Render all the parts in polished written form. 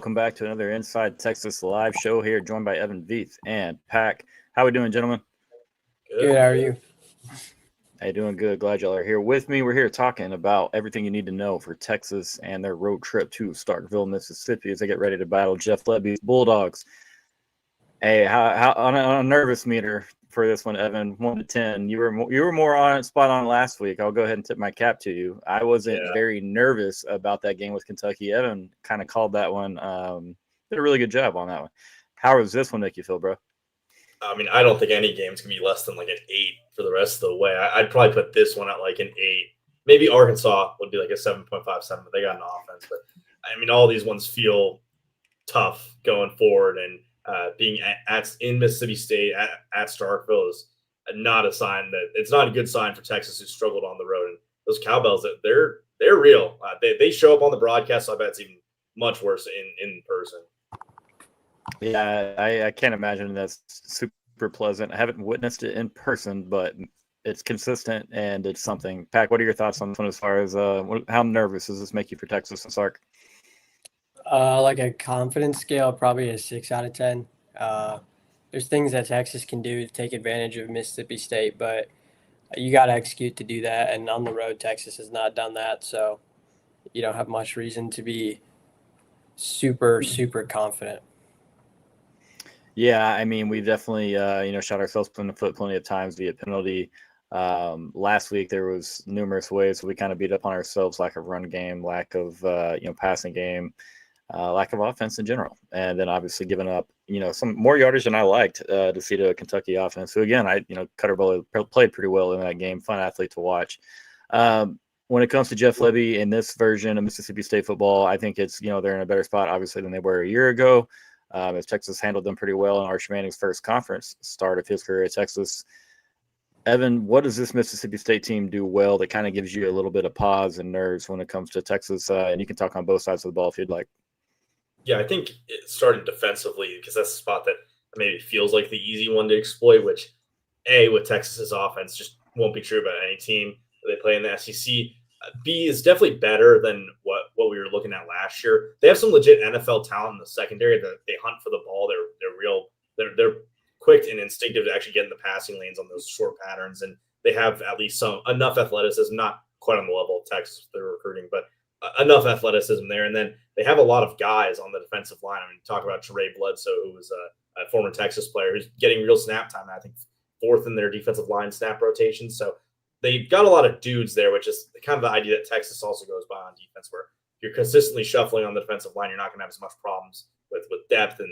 welcome back to another Inside Texas live show here, joined by Evan Veith and Pack. How we doing, gentlemen? Good. How are you? Hey, doing good. Glad y'all are here with me. We're here talking about everything you need to know for Texas and their road trip to Starkville, Mississippi, as they get ready to battle Jeff Lebby's Bulldogs. Hey, how on a nervous meter for this one, Evan, 1 to 10. You were more on spot on last week. I'll go ahead and tip my cap to you. I wasn't very nervous about that game with Kentucky. Evan kind of called that one. Did a really good job on that one. How does this one make you feel, bro? I mean, I don't think any game's going to be less than like an 8 for the rest of the way. I'd probably put this one at like an 8. Maybe Arkansas would be like a 7.57, but they got an offense. But, I mean, all these ones feel tough going forward. And being in Mississippi State at Starkville is not a sign that – it's not a good sign for Texas, who struggled on the road. And those Cowbells, they're real. They show up on the broadcast, so I bet it's even much worse in person. Yeah, I can't imagine that's super pleasant. I haven't witnessed it in person, but it's consistent and it's something. Pac, what are your thoughts on this one as far as how nervous does this make you for Texas and Sark? Like a confidence scale, probably a 6 out of 10. There's things that Texas can do to take advantage of Mississippi State, but you got to execute to do that. And on the road, Texas has not done that, so you don't have much reason to be super, super confident. Yeah, I mean, we definitely, shot ourselves in the foot plenty of times via penalty. Last week, there was numerous ways we kind of beat up on ourselves, lack of run game, lack of, passing game, lack of offense in general. And then obviously giving up, some more yardage than I liked to see to a Kentucky offense. So again, Cutter Bowler played pretty well in that game, fun athlete to watch. When it comes to Jeff Lebby in this version of Mississippi State football, I think it's, they're in a better spot, obviously, than they were a year ago. As Texas handled them pretty well in Arch Manning's first conference start of his career at Texas. Evan, what does this Mississippi State team do well that kind of gives you a little bit of pause and nerves when it comes to Texas? And you can talk on both sides of the ball if you'd like. Yeah, I think it started defensively because that's the spot that maybe feels like the easy one to exploit, which, with Texas's offense, just won't be true about any team that they play in the SEC. B is definitely better than what we were looking at last year. They have some legit NFL talent in the secondary that they hunt for the ball. They're quick and instinctive to actually get in the passing lanes on those short patterns, and they have at least enough athleticism, not quite on the level of Texas they're recruiting, but enough athleticism there. And then they have a lot of guys on the defensive line. I mean, talk about Trey Bledsoe, who was a former Texas player who's getting real snap time. I think 4th in their defensive line snap rotation. So they've got a lot of dudes there, which is kind of the idea that Texas also goes by on defense, where if you're consistently shuffling on the defensive line, you're not going to have as much problems with depth and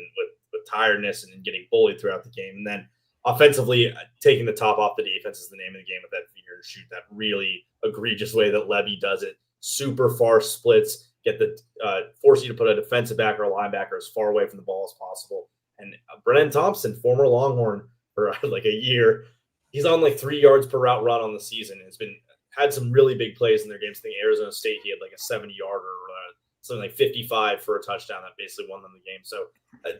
with tiredness and getting bullied throughout the game. And then offensively, taking the top off the defense is the name of the game with that feeder and shoot, that really egregious way that Lebby does it. Super far splits, force you to put a defensive back or a linebacker as far away from the ball as possible. And Brennan Thompson, former Longhorn for like a year, he's on like 3 yards per route run on the season. It's had some really big plays in their games. I think Arizona State, he had like a 70-yarder or something like 55 for a touchdown that basically won them the game. So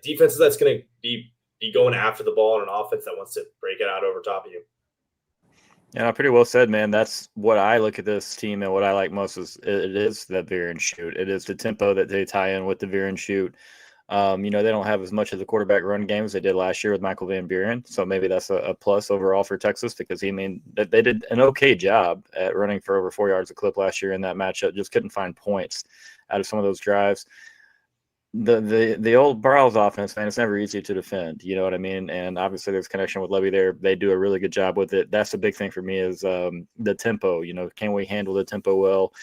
defense that's going to be going after the ball, and an offense that wants to break it out over top of you. Yeah, pretty well said, man. That's what I look at this team, and what I like most is it is that veer and shoot. It is the tempo that they tie in with the veer and shoot. They don't have as much of the quarterback run game as they did last year with Michael Van Buren. So maybe that's a plus overall for Texas, because they did an okay job at running for over 4 yards a clip last year in that matchup. Just couldn't find points out of some of those drives. The old Barles offense, man, it's never easy to defend. You know what I mean? And obviously there's connection with Lebby there. They do a really good job with it. That's the big thing for me is the tempo. Can we handle the tempo well?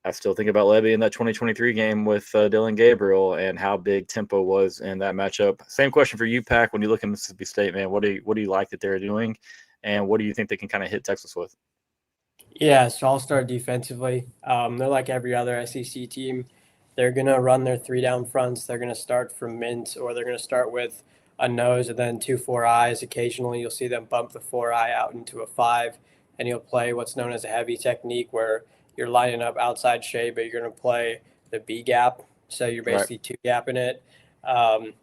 I still think about Lebby in that 2023 game with Dylan Gabriel and how big tempo was in that matchup. Same question for you, Pac. When you look at Mississippi State, man, what do you like that they're doing, and what do you think they can kind of hit Texas with? Yeah, so I'll start defensively. They're like every other SEC team. They're going to run their 3-down fronts. They're going to start from mint, or they're going to start with a nose and then 2 4-eyes. Occasionally, you'll see them bump the 4-eye out into a 5, and you'll play what's known as a heavy technique, where you're lining up outside shade, but you're going to play the B gap. So you're basically 2-gapping it.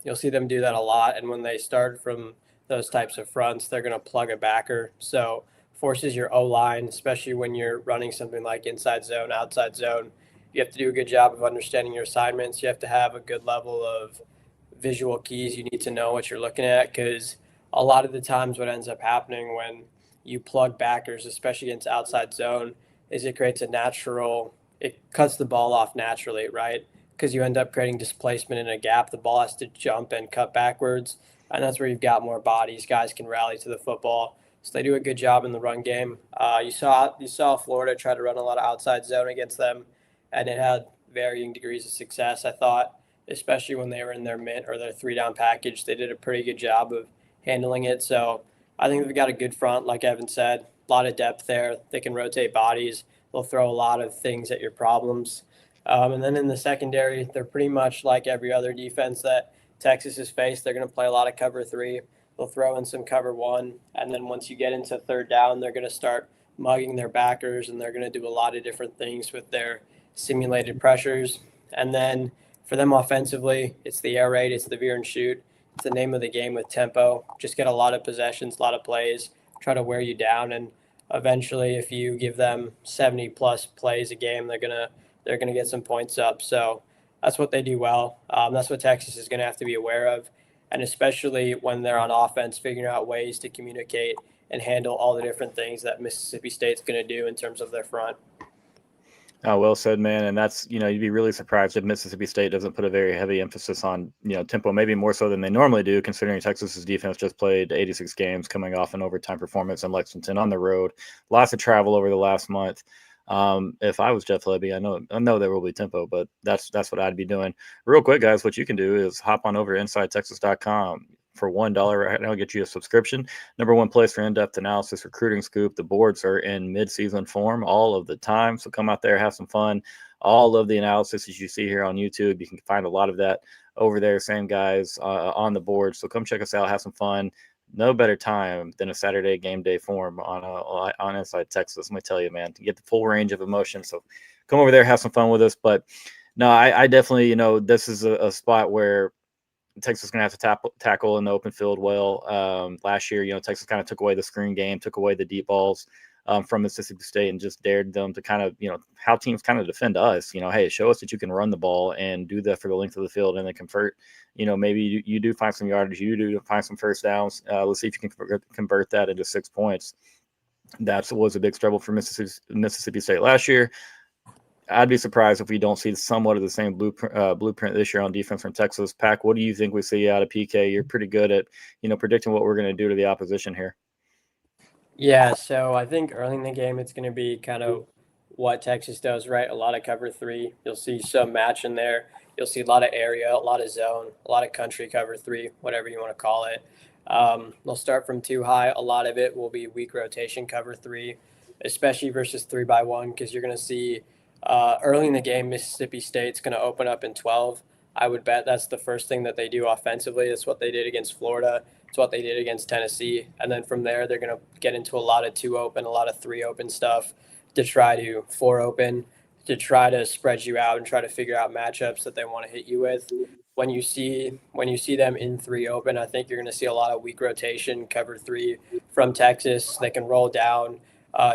You'll see them do that a lot. And when they start from those types of fronts, they're going to plug a backer. So forces your O-line, especially when you're running something like inside zone, outside zone, You have to do a good job of understanding your assignments. You have to have a good level of visual keys. You need to know what you're looking at, because a lot of the times what ends up happening when you plug backers, especially against outside zone, is it creates it cuts the ball off naturally, right? Because you end up creating displacement in a gap. The ball has to jump and cut backwards, and that's where you've got more bodies. Guys can rally to the football. So they do a good job in the run game. You saw Florida try to run a lot of outside zone against them, and it had varying degrees of success. I thought, especially when they were in their mint or their 3-down package, they did a pretty good job of handling it. So I think they've got a good front, like Evan said. A lot of depth there. They can rotate bodies. They'll throw a lot of things at your problems. And then in the secondary, they're pretty much like every other defense that Texas has faced. They're going to play a lot of cover 3. They'll throw in some cover 1. And then once you get into 3rd down, they're going to start mugging their backers, and they're going to do a lot of different things with their simulated pressures. And then for them offensively, it's the air raid, it's the veer and shoot. It's the name of the game with tempo. Just get a lot of possessions, a lot of plays, try to wear you down, and eventually, if you give them 70 plus plays a game, they're gonna get some points up. So that's what they do well. That's what Texas is gonna have to be aware of, and especially when they're on offense, figuring out ways to communicate and handle all the different things that Mississippi State's gonna do in terms of their front. Oh, well said, man. And that's, you'd be really surprised if Mississippi State doesn't put a very heavy emphasis on, tempo, maybe more so than they normally do, considering Texas's defense just played 86 games coming off an overtime performance in Lexington on the road. Lots of travel over the last month. If I was Jeff Lebby, I know there will be tempo, but that's what I'd be doing. Real quick, guys, what you can do is hop on over to InsideTexas.com. For $1 right now, get you a subscription. Number one place for in-depth analysis, recruiting scoop. The boards are in mid-season form all of the time, so come out there, have some fun. All of the analysis as you see here on YouTube, you can find a lot of that over there. Same guys on the board. So come check us out, have some fun. No better time than a Saturday game day form on Inside Texas. Let me tell you, man, to get the full range of emotion. So come over there, have some fun with us. But no, I definitely, this is a spot where Texas is going to have to tackle in the open field well. Last year, Texas kind of took away the screen game, took away the deep balls from Mississippi State, and just dared them to kind of, how teams kind of defend us. Hey, show us that you can run the ball and do that for the length of the field, and then convert. Maybe you do find some yardage, you do find some first downs. Let's see if you can convert that into 6 points. That was a big struggle for Mississippi State last year. I'd be surprised if we don't see somewhat of the same blueprint this year on defense from Texas. Pac, what do you think we see out of PK? You're pretty good at, predicting what we're going to do to the opposition here. Yeah, so I think early in the game, it's going to be kind of what Texas does, right? A lot of cover 3. You'll see some match in there. You'll see a lot of area, a lot of zone, a lot of country cover 3, whatever you want to call it. They'll start from 2 high. A lot of it will be weak rotation cover 3, especially versus 3-by-1, because you're going to see early in the game, Mississippi State's going to open up in 12. I would bet that's the first thing that they do offensively. That's what they did against Florida. It's what they did against Tennessee. And then from there, they're going to get into a lot of 2 open, a lot of 3 open stuff to try to 4 open, to try to spread you out and try to figure out matchups that they want to hit you with. When you see them in 3 open, I think you're going to see a lot of weak rotation cover 3 from Texas. They can roll down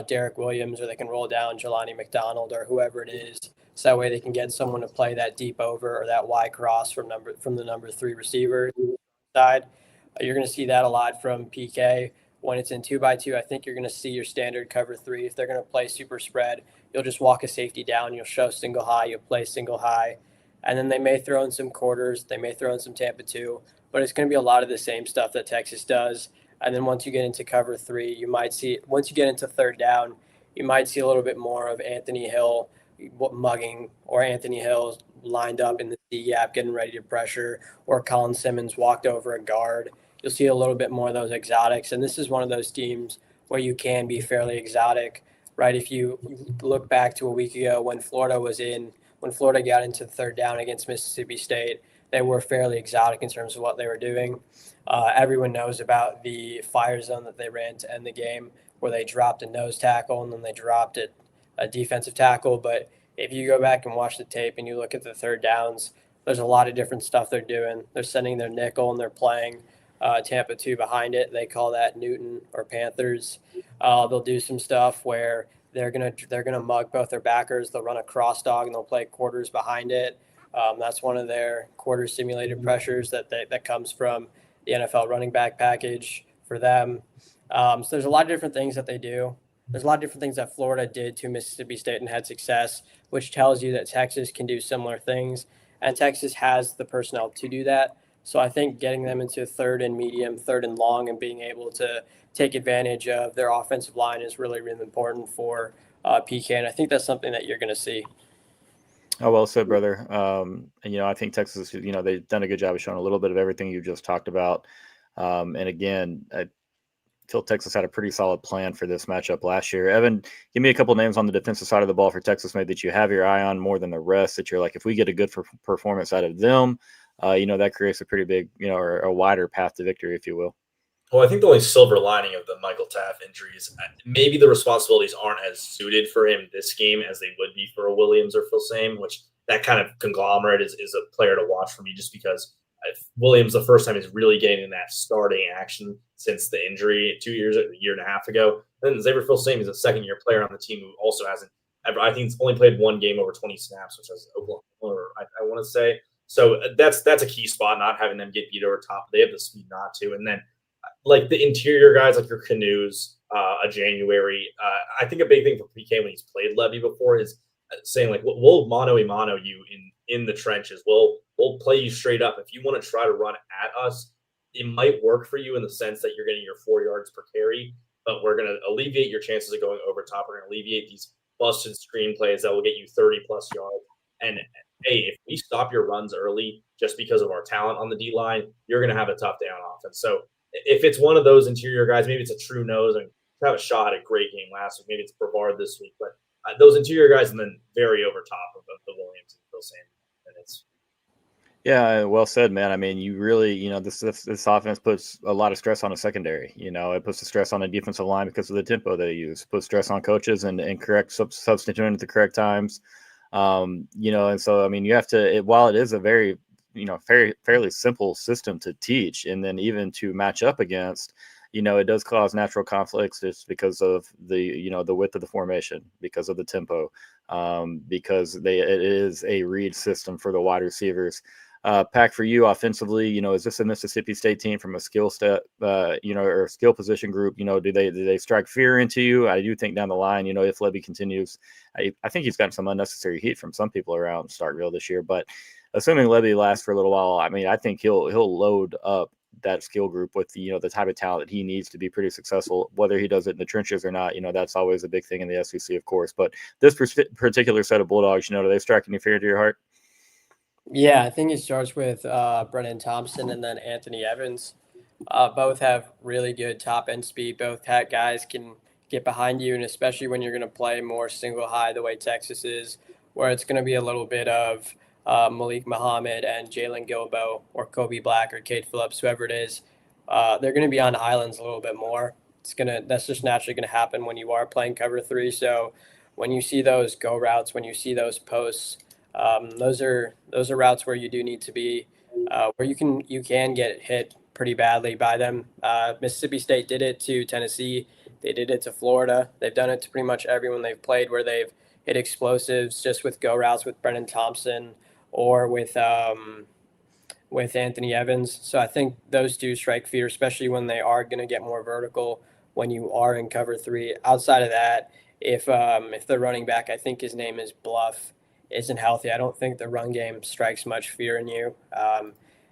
Derek Williams, or they can roll down Jelani McDonald, or whoever it is. So that way they can get someone to play that deep over or that Y cross from the number 3 receiver side. You're going to see that a lot from PK. When it's in 2-by-2, I think you're going to see your standard cover 3. If they're going to play super spread, you'll just walk a safety down. You'll show single high. You'll play single high. And then they may throw in some quarters. They may throw in some Tampa 2. But it's going to be a lot of the same stuff that Texas does. And then once you get into cover 3, you might see, once you get into 3rd down, you might see a little bit more of Anthony Hill mugging, or Anthony Hill lined up in the C gap getting ready to pressure, or Colin Simmons walked over a guard. You'll see a little bit more of those exotics. And this is one of those teams where you can be fairly exotic, right? If you look back to a week ago when Florida got into 3rd down against Mississippi State, they were fairly exotic in terms of what they were doing. Everyone knows about the fire zone that they ran to end the game, where they dropped a nose tackle and then they dropped a defensive tackle. But if you go back and watch the tape and you look at the 3rd downs, there's a lot of different stuff they're doing. They're sending their nickel and they're playing Tampa 2 behind it. They call that Newton or Panthers. They'll do some stuff where they're gonna mug both their backers. They'll run a cross dog and they'll play quarters behind it. That's one of their quarter simulated pressures that comes from the NFL running back package for them. So there's a lot of different things that they do. There's a lot of different things that Florida did to Mississippi State and had success, which tells you that Texas can do similar things. And Texas has the personnel to do that. So I think getting them into third and medium, third and long, and being able to take advantage of their offensive line is really, really important for PK. And I think that's something that you're going to see. Oh, well said, brother. And, I think Texas, they've done a good job of showing a little bit of everything you just talked about. And again, I feel Texas had a pretty solid plan for this matchup last year. Evan, give me a couple names on the defensive side of the ball for Texas, maybe that you have your eye on more than the rest, that you're like, if we get a good performance out of them, that creates a pretty big, or a wider path to victory, if you will. Well, I think the only silver lining of the Michael Taft injury is maybe the responsibilities aren't as suited for him this game as they would be for a Williams or Phil Same, which that kind of conglomerate is a player to watch for me just because Williams, the first time he's really getting that starting action since the injury a year and a half ago. Then Xavier Phil Same is a second-year player on the team who also hasn't ever, I think he's only played one game over 20 snaps, which is Oklahoma, or I want to say. So that's a key spot, not having them get beat over top. They have the speed not to. And then like the interior guys, like your Canoes, a January. I think a big thing for PK when he's played Levy before is saying like, we'll mano a mano you in the trenches. We'll play you straight up. If you want to try to run at us, it might work for you in the sense that you're getting your 4 yards per carry, but we're going to alleviate your chances of going over top. We're going to alleviate these busted screen plays that will get you 30 plus yards. And hey, if we stop your runs early just because of our talent on the D line, you're going to have a tough day on offense. So if it's one of those interior guys, maybe it's a True Nose, and Travis Shaw had a great game last week. Maybe it's Brevard this week, but those interior guys, and then very over top of the Williams and Phil Same minutes. Yeah, well said, man. I mean, you really, this offense puts a lot of stress on a secondary. It puts the stress on the defensive line because of the tempo they use. Puts stress on coaches and correct substituting at the correct times. And so I mean, you have to. While it is a very fairly simple system to teach, and then even to match up against, it does cause natural conflicts just because of the width of the formation, because of the tempo, because it is a read system for the wide receivers. Pack, for you offensively, is this a Mississippi State team from a skill step, or skill position group? Do they strike fear into you? I do think down the line, if Levy continues, I think he's gotten some unnecessary heat from some people around Starkville this year, but assuming Levy lasts for a little while, I mean, I think he'll load up that skill group with the type of talent that he needs to be pretty successful. Whether he does it in the trenches or not, that's always a big thing in the SEC, of course. But this particular set of Bulldogs, do they strike any fear to your heart? Yeah, I think it starts with Brennan Thompson and then Anthony Evans. Both have really good top end speed. Both guys can get behind you, and especially when you're going to play more single high the way Texas is, where it's going to be a little bit of Malik Muhammad and Jalen Gilbo or Kobe Black or Cade Phillips, whoever it is. They're going to be on islands a little bit more. That's just naturally going to happen when you are playing cover 3. So when you see those go routes, when you see those posts, those are routes where you do need to be, where you can get hit pretty badly by them. Mississippi State did it to Tennessee. They did it to Florida. They've done it to pretty much everyone they've played, where they've hit explosives just with go routes with Brennan Thompson or with Anthony Evans. So I think those two strike fear, especially when they are going to get more vertical when you are in cover 3. Outside of that, if the running back, I think his name is Bluff, isn't healthy, I don't think the run game strikes much fear in you.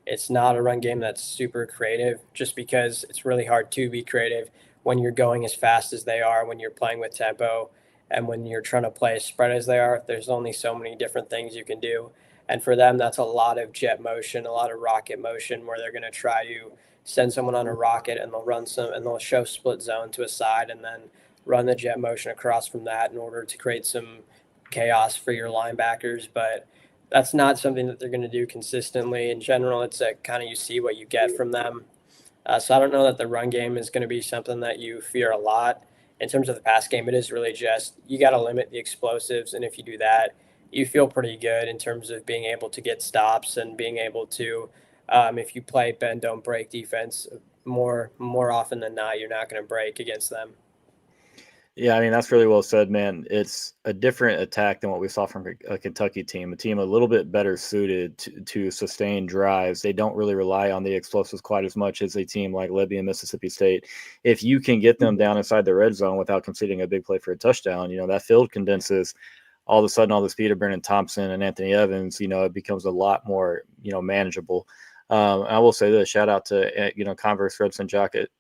It's not a run game that's super creative, just because it's really hard to be creative when you're going as fast as they are, when you're playing with tempo, and when you're trying to play as spread as they are. There's only so many different things you can do. And for them, that's a lot of jet motion, a lot of rocket motion, where they're going to try to send someone on a rocket and they'll show split zone to a side and then run the jet motion across from that in order to create some chaos for your linebackers. But that's not something that they're going to do consistently. In general, it's kind of you see what you get from them. So I don't know that the run game is going to be something that you fear a lot. In terms of the pass game, it is really just you got to limit the explosives. And if you do that, you feel pretty good in terms of being able to get stops and being able to, if you play bend, don't break defense more often than not, you're not going to break against them. Yeah, I mean, that's really well said, man. It's a different attack than what we saw from a Kentucky team, a team a little bit better suited to sustain drives. They don't really rely on the explosives quite as much as a team like Libby and Mississippi State. If you can get them down inside the red zone without conceding a big play for a touchdown, that field condenses. All of a sudden, all the speed of Brennan Thompson and Anthony Evans, it becomes a lot more, manageable. I will say this: shout out to Converse Judson Rocket,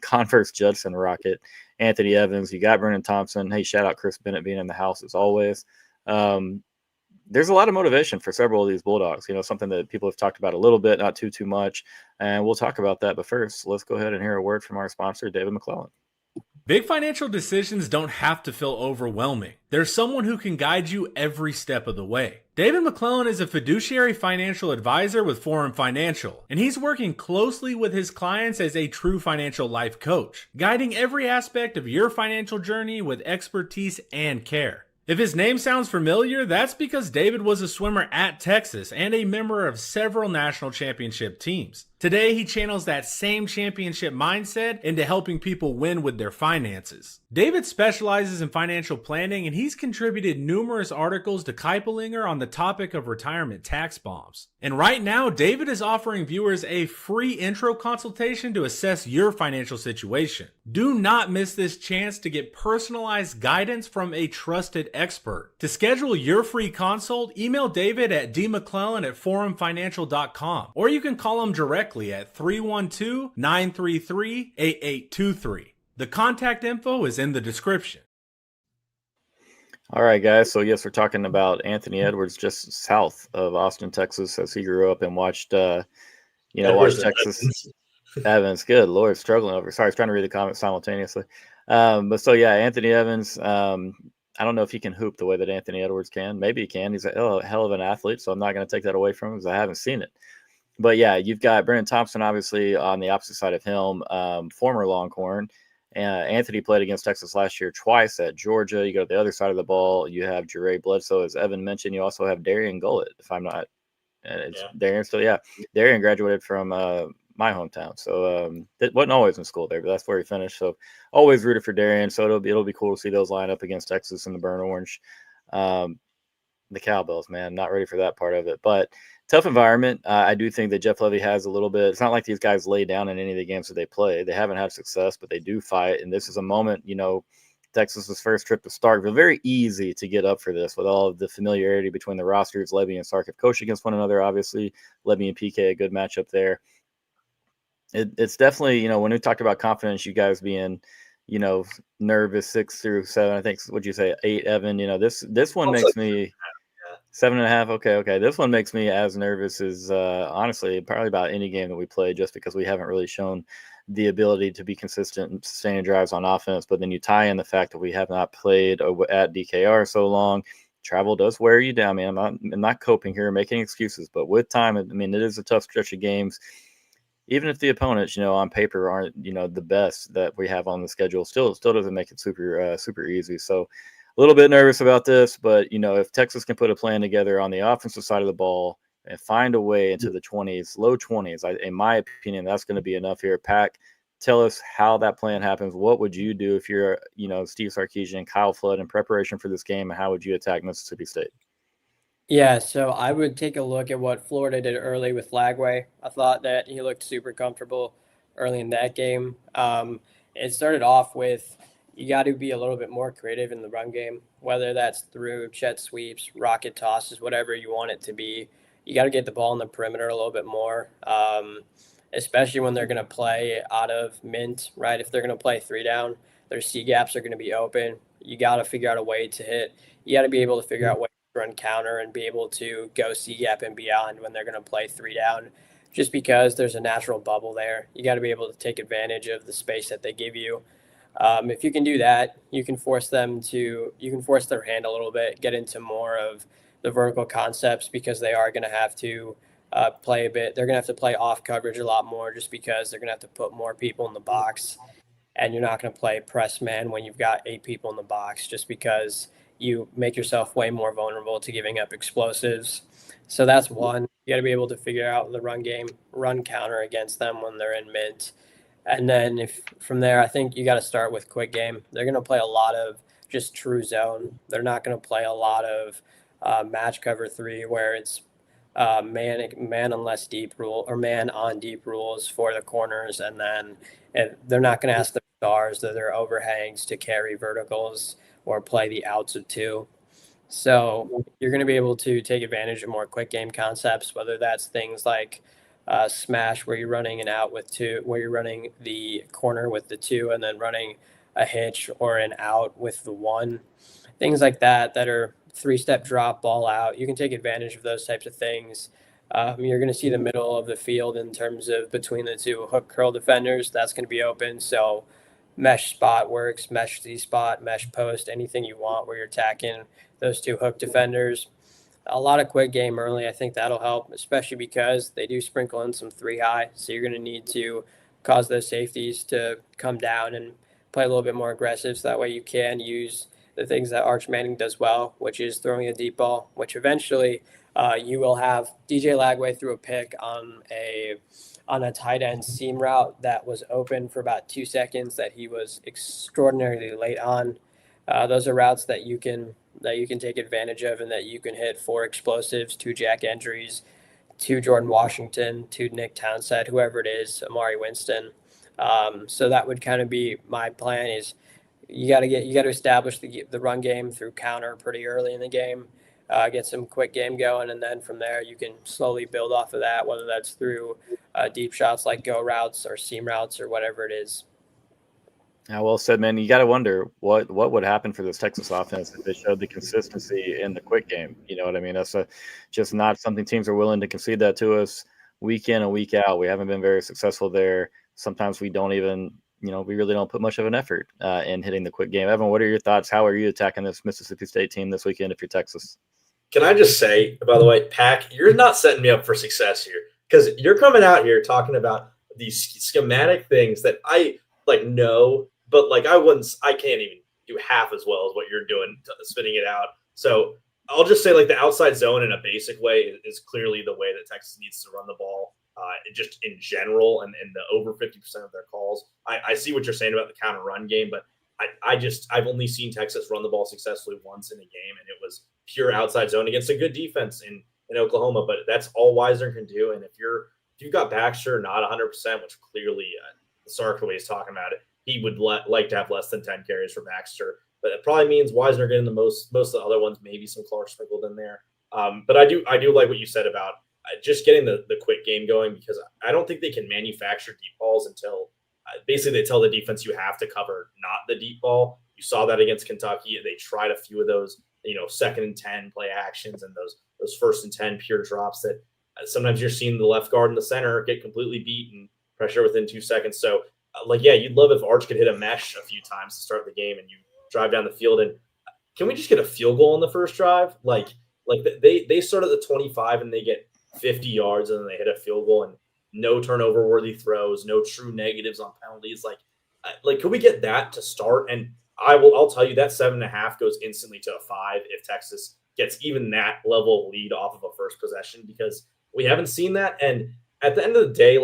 Converse Judson Rocket, Anthony Evans. You got Brennan Thompson. Hey, shout out Chris Bennett being in the house as always. There's a lot of motivation for several of these Bulldogs. Something that people have talked about a little bit, not too much, and we'll talk about that. But first, let's go ahead and hear a word from our sponsor, David McClellan. Big financial decisions don't have to feel overwhelming. There's someone who can guide you every step of the way. David McClellan is a fiduciary financial advisor with Forum Financial, and he's working closely with his clients as a true financial life coach, guiding every aspect of your financial journey with expertise and care. If his name sounds familiar, that's because David was a swimmer at Texas and a member of several national championship teams. Today, he channels that same championship mindset into helping people win with their finances. David specializes in financial planning, and he's contributed numerous articles to Kiplinger on the topic of retirement tax bombs. And right now, David is offering viewers a free intro consultation to assess your financial situation. Do not miss this chance to get personalized guidance from a trusted expert. To schedule your free consult, email David at dmcclellan@forumfinancial.com, or you can call him directly at 312-933-8823. The contact info is in the description. All right, guys. So, yes, we're talking about Anthony Edwards just south of Austin, Texas, as he grew up and watched, watched Texas. Evans, good Lord, struggling over. Sorry, I was trying to read the comments simultaneously. Anthony Evans, I don't know if he can hoop the way that Anthony Edwards can. Maybe he can. He's a hell of an athlete, so I'm not going to take that away from him because I haven't seen it. But yeah, you've got Brennan Thompson, obviously, on the opposite side of him, former Longhorn. Anthony played against Texas last year twice at Georgia. You go to the other side of the ball, you have Jure Bledsoe, as Evan mentioned. You also have Darian Gullett, if I'm not. Darian still, yeah. Darian graduated from my hometown, so it wasn't always in school there, but that's where he finished. So always rooted for Darian. So it'll be cool to see those line up against Texas in the burnt orange. The Cowbells, man, not ready for that part of it, but tough environment. I do think that Jeff Levy has a little bit. It's not like these guys lay down in any of the games that they play. They haven't had success, but they do fight. And this is a moment, Texas's first trip to Starkville. Very easy to get up for this with all of the familiarity between the rosters. Levy and Sark have coached against one another, obviously. Levy and PK, a good matchup there. It's definitely, when we talked about confidence, you guys being, nervous 6 through 7. I think, what'd you say, 8, Evan? This one makes me 7.5. Okay. This one makes me as nervous as honestly probably about any game that we play, just because we haven't really shown the ability to be consistent and sustaining drives on offense. But then you tie in the fact that we have not played at DKR so long. Travel does wear you down, man. I'm not coping here, making excuses, but with time, it is a tough stretch of games. Even if the opponents, on paper aren't, the best that we have on the schedule, still doesn't make it super easy. So a little bit nervous about this, but if Texas can put a plan together on the offensive side of the ball and find a way into the 20s, low 20s, in my opinion, that's going to be enough here. Pack, tell us how that plan happens. What would you do if you're, Steve Sarkisian, Kyle Flood, in preparation for this game, and how would you attack Mississippi State? Yeah, so I would take a look at what Florida did early with Lagway. I thought that he looked super comfortable early in that game. It started off with you got to be a little bit more creative in the run game, whether that's through jet sweeps, rocket tosses, whatever you want it to be. You got to get the ball in the perimeter a little bit more, especially when they're going to play out of mint, right? If they're going to play 3 down, their C gaps are going to be open. You got to figure out a way to hit. You got to be able to figure out ways to run counter and be able to go C gap and beyond when they're going to play 3 down, just because there's a natural bubble there. You got to be able to take advantage of the space that they give you. If you can do that, you can force their hand a little bit, get into more of the vertical concepts, because they are going to have to play a bit. They're going to have to play off coverage a lot more, just because they're going to have to put more people in the box, and you're not going to play press man when you've got 8 people in the box, just because you make yourself way more vulnerable to giving up explosives. So that's one. You got to be able to figure out the run game, run counter against them when they're in mint. And then if from there, I think you got to start with quick game. They're going to play a lot of just true zone. They're not going to play a lot of match cover 3 where it's man unless deep rule or man on deep rules for the corners. And then they're not going to ask the stars that they're overhangs to carry verticals or play the outs of 2. So you're going to be able to take advantage of more quick game concepts, whether that's things like smash where you're running an out with 2, where you're running the corner with the 2 and then running a hitch or an out with the 1, things like that are 3-step drop, ball out. You can take advantage of those types of things. You're going to see the middle of the field in terms of between the 2 hook curl defenders. That's going to be open. So mesh spot works, mesh Z spot, mesh post, anything you want where you're attacking those 2 hook defenders. A lot of quick game early. I think that'll help, especially because they do sprinkle in some 3 high. So you're going to need to cause those safeties to come down and play a little bit more aggressive. So that way you can use the things that Arch Manning does well, which is throwing a deep ball, which eventually you will have DJ Lagway threw a pick on a tight end seam route that was open for about 2 seconds that he was extraordinarily late on. Those are routes that you can take advantage of and that you can hit 4 explosives, 2 Jack Endrys, 2 Jordan Washington, 2 Nick Townsend, whoever it is, Amari Winston. So that would kind of be my plan is you got to establish the run game through counter pretty early in the game, get some quick game going, and then from there you can slowly build off of that, whether that's through deep shots like go routes or seam routes or whatever it is. Yeah, well said, man. You got to wonder what would happen for this Texas offense if they showed the consistency in the quick game. You know what I mean? That's just not something teams are willing to concede that to us week in and week out. We haven't been very successful there. Sometimes we don't even, we really don't put much of an effort in hitting the quick game. Evan, what are your thoughts? How are you attacking this Mississippi State team this weekend if you're Texas? Can I just say, by the way, Pack, you're not setting me up for success here because you're coming out here talking about these schematic things that I know, but I can't even do half as well as what you're doing, spitting it out. So I'll just say the outside zone in a basic way is clearly the way that Texas needs to run the ball. Just in general, and the over 50% of their calls. I see what you're saying about the counter run game, but I've only seen Texas run the ball successfully once in a game, and it was pure outside zone against a good defense in Oklahoma. But that's all Wisner can do. And if you've got Baxter not 100%, which clearly Sarkaway is talking about it, he would like to have less than 10 carries for Baxter. But it probably means Wisner getting the most of the other ones, maybe some Clark sprinkled in there. But I do like what you said about just getting the quick game going, because I don't think they can manufacture deep balls until basically they tell the defense you have to cover not the deep ball. You saw that against Kentucky. They tried a few of those, 2nd and 10 play actions and those 1st and 10 pure drops that sometimes you're seeing the left guard and the center get completely beat and pressure within 2 seconds. So you'd love if Arch could hit a mesh a few times to start the game and you drive down the field. And can we just get a field goal on the first drive? They start at the 25 and they get 50 yards and then they hit a field goal and no turnover worthy throws, no true negatives on penalties. Could we get that to start? And I'll tell you that 7.5 goes instantly to a 5 if Texas gets even that level of lead off of a first possession, because we haven't seen that. And at the end of the day,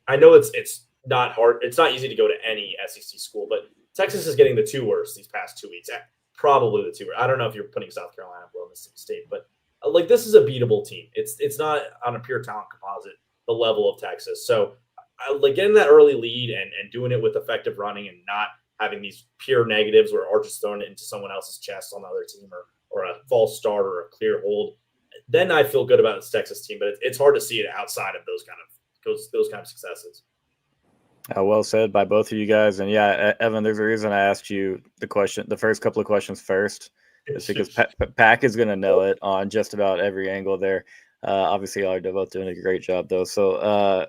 I know it's not hard. It's not easy to go to any SEC school, but Texas is getting the 2 worst these past 2 weeks. Probably the 2 worst. I don't know if you're putting South Carolina below Mississippi State, but this is a beatable team. It's not on a pure talent composite the level of Texas. So getting that early lead and doing it with effective running and not having these pure negatives where Arch is throwing it into someone else's chest on the other team or a false start or a clear hold, then I feel good about this Texas team. But it's hard to see it outside of those kind of successes. Well said by both of you guys. And yeah, Evan, there's a reason I asked you the first couple of questions first. It's because Pack is going to know it on just about every angle there. Obviously, y'all are both doing a great job, though. So,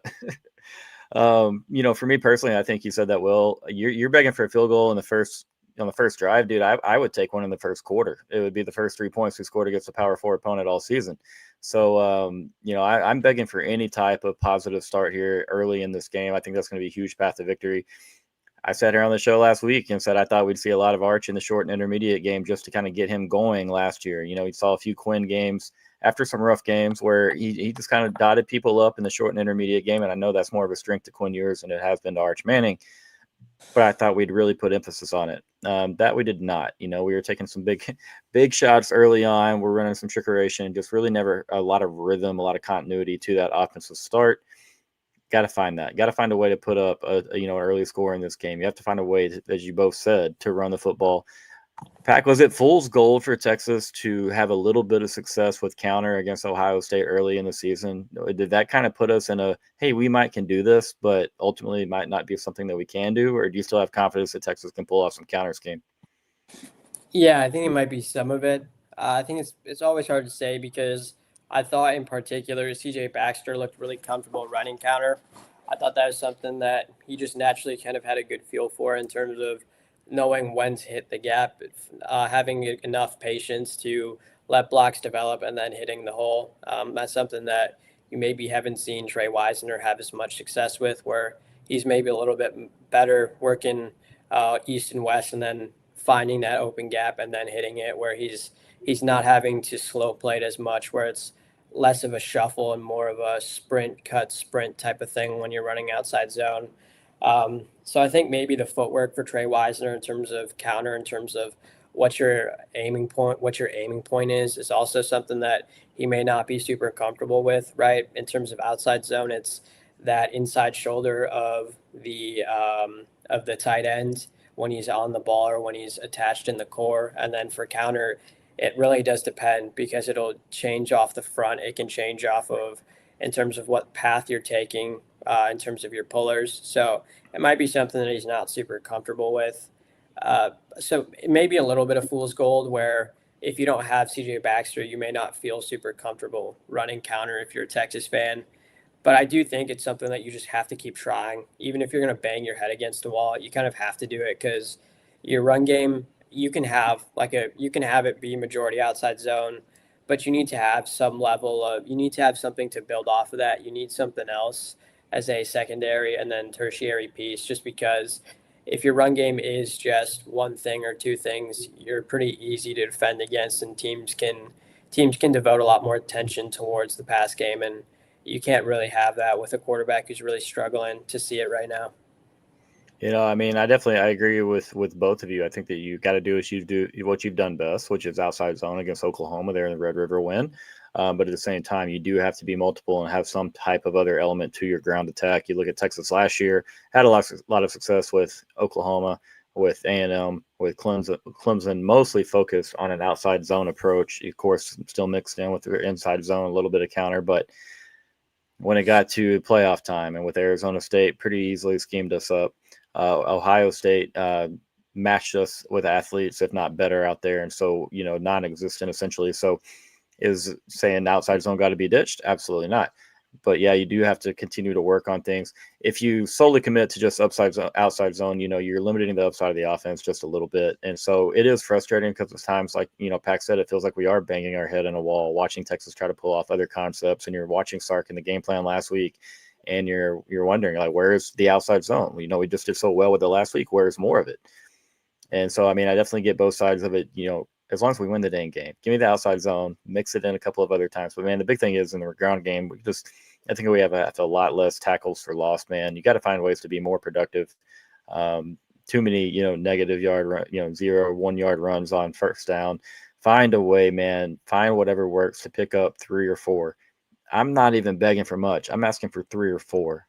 for me personally, I think you said that, Will. You're begging for a field goal on the first drive, dude. I would take one in the first quarter. It would be the first 3 points we scored against a Power 4 opponent all season. So, I'm begging for any type of positive start here early in this game. I think that's going to be a huge path to victory. I sat here on the show last week and said I thought we'd see a lot of Arch in the short and intermediate game just to kind of get him going last year. He saw a few Quinn games after some rough games where he just kind of dotted people up in the short and intermediate game. And I know that's more of a strength to Quinn Ewers than it has been to Arch Manning, but I thought we'd really put emphasis on it. That we did not. We were taking some big shots early on. We're running some trickeration, just really never a lot of rhythm, a lot of continuity to that offensive start. Got to find that. Got to find a way to put up an early score in this game. You have to find a way, as you both said, to run the football. Pack, was it fool's gold for Texas to have a little bit of success with counter against Ohio State early in the season? Did that kind of put us in a, hey, we can do this, but ultimately it might not be something that we can do? Or do you still have confidence that Texas can pull off some counter scheme? Yeah, I think it might be some of it. I think it's always hard to say because I thought in particular CJ Baxter looked really comfortable running counter. I thought that was something that he just naturally kind of had a good feel for in terms of knowing when to hit the gap, having enough patience to let blocks develop and then hitting the hole. That's something that you maybe haven't seen Trey Wisner have as much success with, where he's maybe a little bit better working east and west and then finding that open gap and then hitting it, where he's not having to slow play it as much, where it's less of a shuffle and more of a sprint type of thing when you're running outside zone. So I think maybe the footwork for Trey Wisner in terms of counter, in terms of what your aiming point is also something that he may not be super comfortable with, right? In terms of outside zone, it's that inside shoulder of the tight end when he's on the ball or when he's attached in the core. And then for counter, it really does depend because it'll change off the front. It can change off of in terms of what path you're taking in terms of your pullers. So it might be something that he's not super comfortable with. So it may be a little bit of fool's gold where if you don't have CJ Baxter, you may not feel super comfortable running counter if you're a Texas fan. But I do think it's something that you just have to keep trying. Even if you're going to bang your head against the wall, you kind of have to do it because your run game, you can have it be majority outside zone, but you need to have some level of, you need to have something to build off of that. You need something else as a secondary and then tertiary piece, just because if your run game is just one thing or two things, you're pretty easy to defend against, and teams can devote a lot more attention towards the pass game, and you can't really have that with a quarterback who's really struggling to see it right now. I mean, I agree with both of you. I think that you got to do what you've done best, which is outside zone against Oklahoma there in the Red River win. But at the same time, you do have to be multiple and have some type of other element to your ground attack. You look at Texas last year, had a lot of success with Oklahoma, with A&M, with Clemson mostly focused on an outside zone approach. Of course, still mixed in with their inside zone, a little bit of counter, but when it got to playoff time and with Arizona State, pretty easily schemed us up. Ohio State matched us with athletes, if not better, out there. And so, non-existent essentially. So is saying outside zone got to be ditched? Absolutely not. But yeah, you do have to continue to work on things. If you solely commit to just outside zone, you're limiting the upside of the offense just a little bit. And so it is frustrating because at times, like, Pac said, it feels like we are banging our head in a wall, watching Texas try to pull off other concepts. And you're watching Sark in the game plan last week, and you're wondering, like, where's the outside zone? We just did so well with it last week. Where's more of it? And so, I mean, I definitely get both sides of it, as long as we win the dang game. Give me the outside zone, mix it in a couple of other times. But, man, the big thing is in the ground game, I think we have a lot less tackles for loss, man. You got to find ways to be more productive. Too many, negative yard, 0, 1 yard runs on first down. Find a way, man. Find whatever works to pick up 3 or 4. I'm not even begging for much. I'm asking for 3 or 4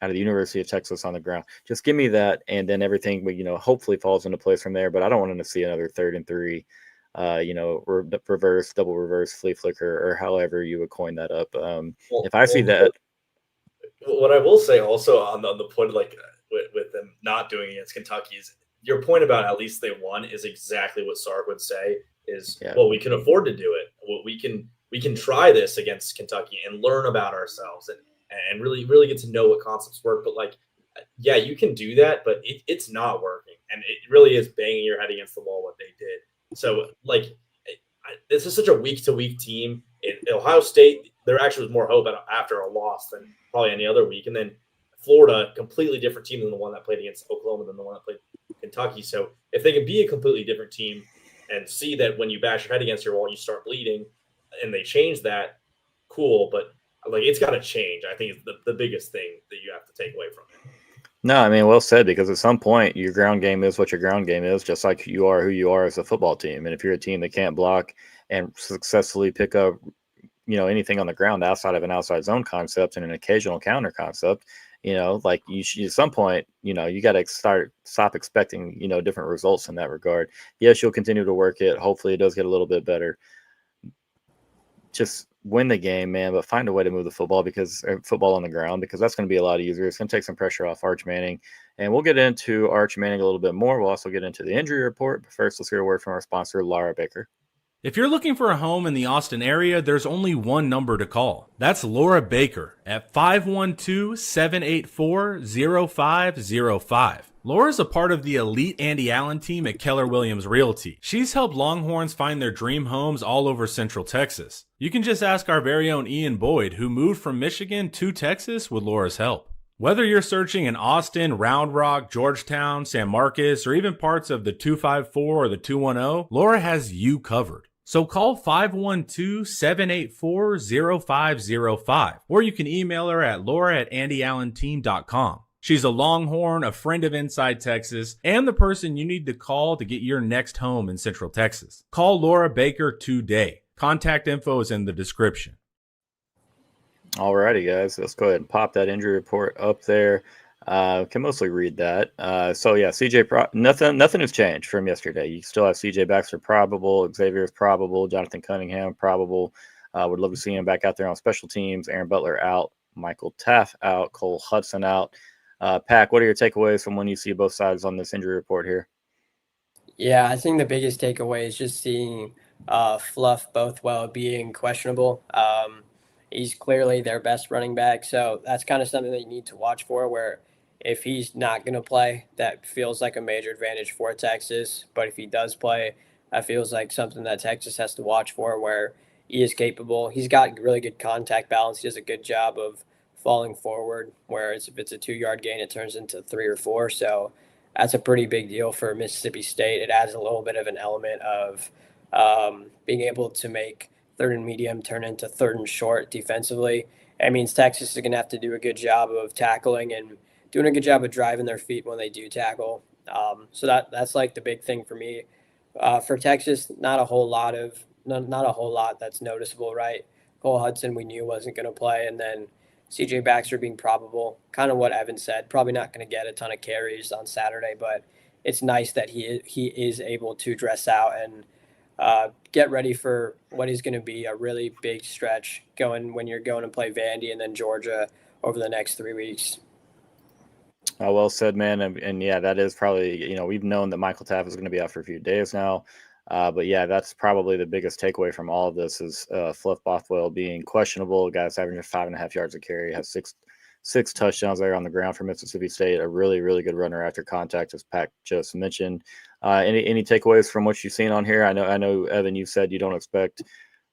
out of the University of Texas on the ground. Just give me that, and then everything, hopefully falls into place from there. But I don't want to see another 3rd and 3. Reverse, double reverse, flea flicker, or however you would coin that up. If I see that. What I will say also on the point of with them not doing it against Kentucky is your point about at least they won is exactly what Sark would say is, well, we can afford to do it. Well, we can try this against Kentucky and learn about ourselves and really, really get to know what concepts work. But yeah, you can do that, but it's not working. And it really is banging your head against the wall what they did. So, this is such a week-to-week team. In Ohio State, there actually was more hope after a loss than probably any other week. And then Florida, completely different team than the one that played against Oklahoma than the one that played Kentucky. So if they can be a completely different team and see that when you bash your head against your wall, you start bleeding, and they change that, cool. But like, it's got to change. I think it's the biggest thing that you have to take away from it. No, I mean, well said, because at some point your ground game is what your ground game is, just like you are who you are as a football team. And if you're a team that can't block and successfully pick up, anything on the ground outside of an outside zone concept and an occasional counter concept, like you should, at some point, you got to stop expecting, different results in that regard. Yes, you'll continue to work it. Hopefully it does get a little bit better. Just win the game, man, but find a way to move the football on the ground, because that's going to be a lot easier. It's going to take some pressure off Arch Manning, and we'll get into Arch Manning a little bit more. We'll also get into the injury report, but first let's hear a word from our sponsor, Laura Baker. If you're looking for a home in the Austin area, there's only one number to call. That's Laura Baker at 512-784-0505. Laura's a part of the elite Andy Allen team at Keller Williams Realty. She's helped Longhorns find their dream homes all over Central Texas. You can just ask our very own Ian Boyd, who moved from Michigan to Texas with Laura's help. Whether you're searching in Austin, Round Rock, Georgetown, San Marcos, or even parts of the 254 or the 210, Laura has you covered. So call 512-784-0505, or you can email her at laura@andyallenteam.com. She's a Longhorn, a friend of Inside Texas, and the person you need to call to get your next home in Central Texas. Call Laura Baker today. Contact info is in the description. Alrighty, guys, let's go ahead and pop that injury report up there. Can mostly read that. So yeah, nothing has changed from yesterday. You still have CJ Baxter probable, Xavier is probable, Jonathan Cunningham probable. Would love to see him back out there on special teams. Aaron Butler out, Michael Taff out, Cole Hudson out. Pack, what are your takeaways from when you see both sides on this injury report here? Yeah, I think the biggest takeaway is just seeing Fluff Bothwell being questionable. He's clearly their best running back, so that's kind of something that you need to watch for, where if he's not going to play, that feels like a major advantage for Texas. But if he does play, that feels like something that Texas has to watch for, where he is capable. He's got really good contact balance. He does a good job of falling forward, whereas if it's a 2-yard gain, it turns into 3 or 4. So that's a pretty big deal for Mississippi State. It adds a little bit of an element of being able to make 3rd and medium turn into 3rd and short defensively. It means Texas is going to have to do a good job of tackling and doing a good job of driving their feet when they do tackle. So that's like the big thing for me. For Texas, not a whole lot that's noticeable, right? Cole Hudson we knew wasn't going to play, and then CJ Baxter being probable, kind of what Evan said, probably not going to get a ton of carries on Saturday, but it's nice that he is able to dress out and get ready for what is going to be a really big stretch when you're going to play Vandy and then Georgia over the next 3 weeks. Well said, man. And yeah, that is probably, we've known that Michael Taff is going to be out for a few days now. But yeah, that's probably the biggest takeaway from all of this is Fluff Bothwell being questionable. Guys averaging 5.5 yards a carry, has six touchdowns there on the ground for Mississippi State. A really, really good runner after contact, as Pac just mentioned. Any takeaways from what you've seen on here? I know, Evan, you said you don't expect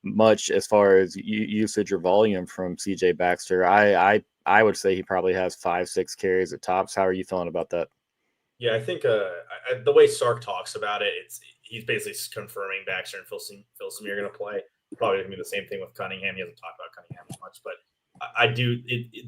much as far as usage or volume from CJ Baxter. I would say he probably has 5-6 carries at tops. How are you feeling about that? Yeah, I think the way Sark talks about it, he's basically confirming Baxter and Phil Samir are going to play. Probably going to be the same thing with Cunningham. He hasn't talked about Cunningham as much, but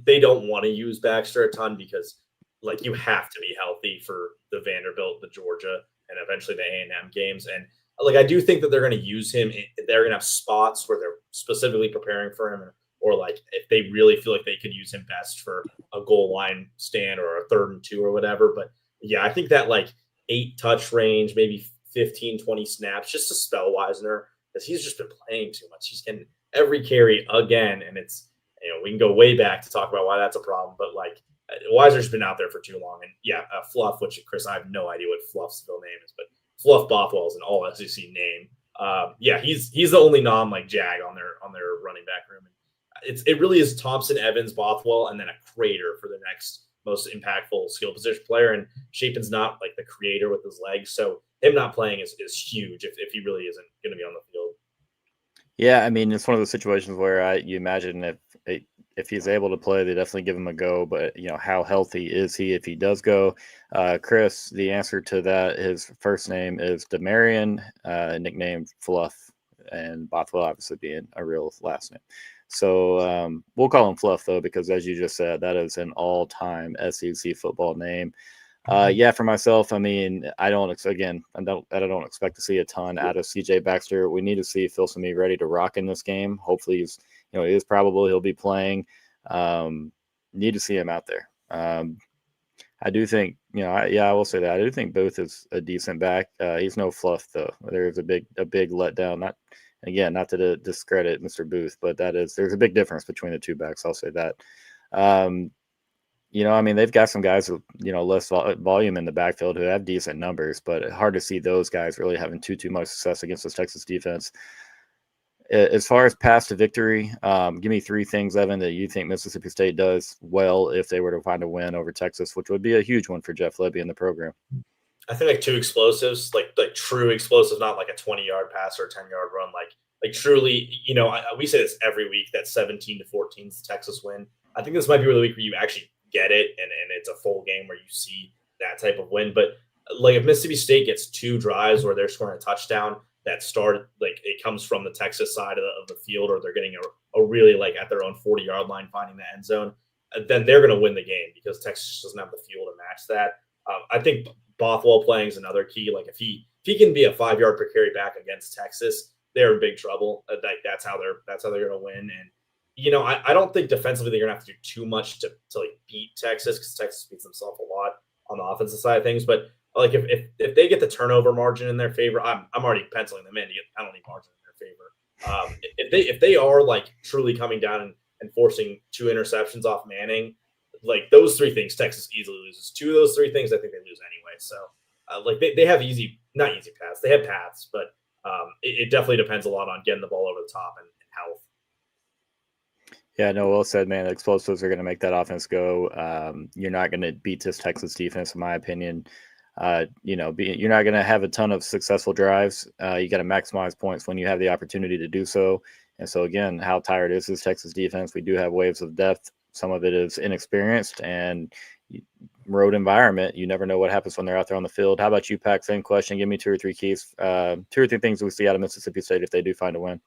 they don't want to use Baxter a ton because like you have to be healthy for the Vanderbilt, the Georgia, and eventually the A&M games. And like I do think that they're going to use him. They're going to have spots where they're specifically preparing for him, or like if they really feel like they could use him best for a goal line stand or a 3rd and 2 or whatever. But yeah, I think that like 8 touch range, maybe 15, 20 snaps, just to spell Wisner, because he's just been playing too much. He's getting every carry again, and it's, we can go way back to talk about why that's a problem, but like Wisner's been out there for too long. And yeah, Fluff, which Chris, I have no idea what Fluff's full name is, but Fluff Bothwell is an all SEC name. Yeah, he's the only non like Jag on their running back room. And it really is Thompson, Evans, Bothwell, and then a Crater for the next most impactful skill position player. And Shapen's not like the creator with his legs, so him not playing is huge if he really isn't going to be on the field. Yeah, I mean, it's one of those situations where you imagine if he's able to play, they definitely give him a go. But, how healthy is he if he does go? Chris, the answer to that, his first name is Demarion, nicknamed Fluff. and Bothwell obviously being a real last name. So we'll call him Fluff, though, because as you just said, that is an all-time SEC football name. Yeah, for myself, I mean, I don't expect to see a ton out of CJ Baxter. We need to see Phil Simi ready to rock in this game. Hopefully, it is probable he'll be playing. Need to see him out there. I do think, I will say that I do think Booth is a decent back. He's no fluff though. There's a big letdown. Not to discredit Mr. Booth, but there's a big difference between the two backs. I'll say that. I mean, they've got some guys with, less volume in the backfield who have decent numbers, but hard to see those guys really having too much success against this Texas defense. As far as path to victory, give me 3 things, Evan, that you think Mississippi State does well if they were to find a win over Texas, which would be a huge one for Jeff Lebby in the program. I think like 2 explosives, like true explosives, not like a 20-yard pass or a 10-yard run. Like truly, we say this every week that 17-14 is the Texas win. I think this might be the week where you actually get it and it's a full game where you see that type of win. But like if Mississippi State gets 2 drives where they're scoring a touchdown that start, like it comes from the Texas side of the field, or they're getting a really like at their own 40-yard line finding the end zone, then they're going to win the game because Texas doesn't have the fuel to match that. I think Bothwell playing is another key. Like if he can be a 5-yard per carry back against Texas, they're in big trouble. Like that's how they're going to win. And I don't think defensively they're going to have to do too much to like beat Texas, because Texas beats themselves a lot on the offensive side of things. But like if they get the turnover margin in their favor, I'm already penciling them in to get the penalty margin in their favor. If they are like truly coming down and forcing 2 interceptions off Manning, like those 3 things Texas easily loses. 2 of those 3 things I think they lose anyway. So like they have not easy paths. They have paths, but it definitely depends a lot on getting the ball over the top and health. Yeah, no, well said, man. The explosives are going to make that offense go. You're not going to beat this Texas defense, in my opinion. You're not going to have a ton of successful drives. You got to maximize points when you have the opportunity to do so. And so, again, how tired is this Texas defense? We do have waves of depth. Some of it is inexperienced and road environment. You never know what happens when they're out there on the field. How about you, Pac? Same question. Give me 2 or 3 keys, 2 or 3 things we see out of Mississippi State if they do find a win.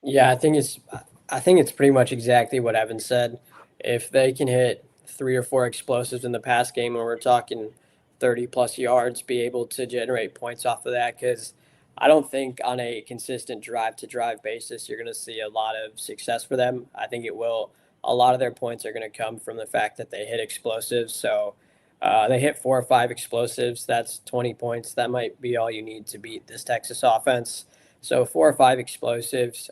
Yeah, I think it's pretty much exactly what Evan said. If they can hit 3 or 4 explosives in the pass game, when we're talking 30-plus yards, be able to generate points off of that, because I don't think on a consistent drive-to-drive basis you're going to see a lot of success for them. I think a lot of their points are going to come from the fact that they hit explosives. So they hit 4 or 5 explosives. That's 20 points. That might be all you need to beat this Texas offense. So 4 or 5 explosives,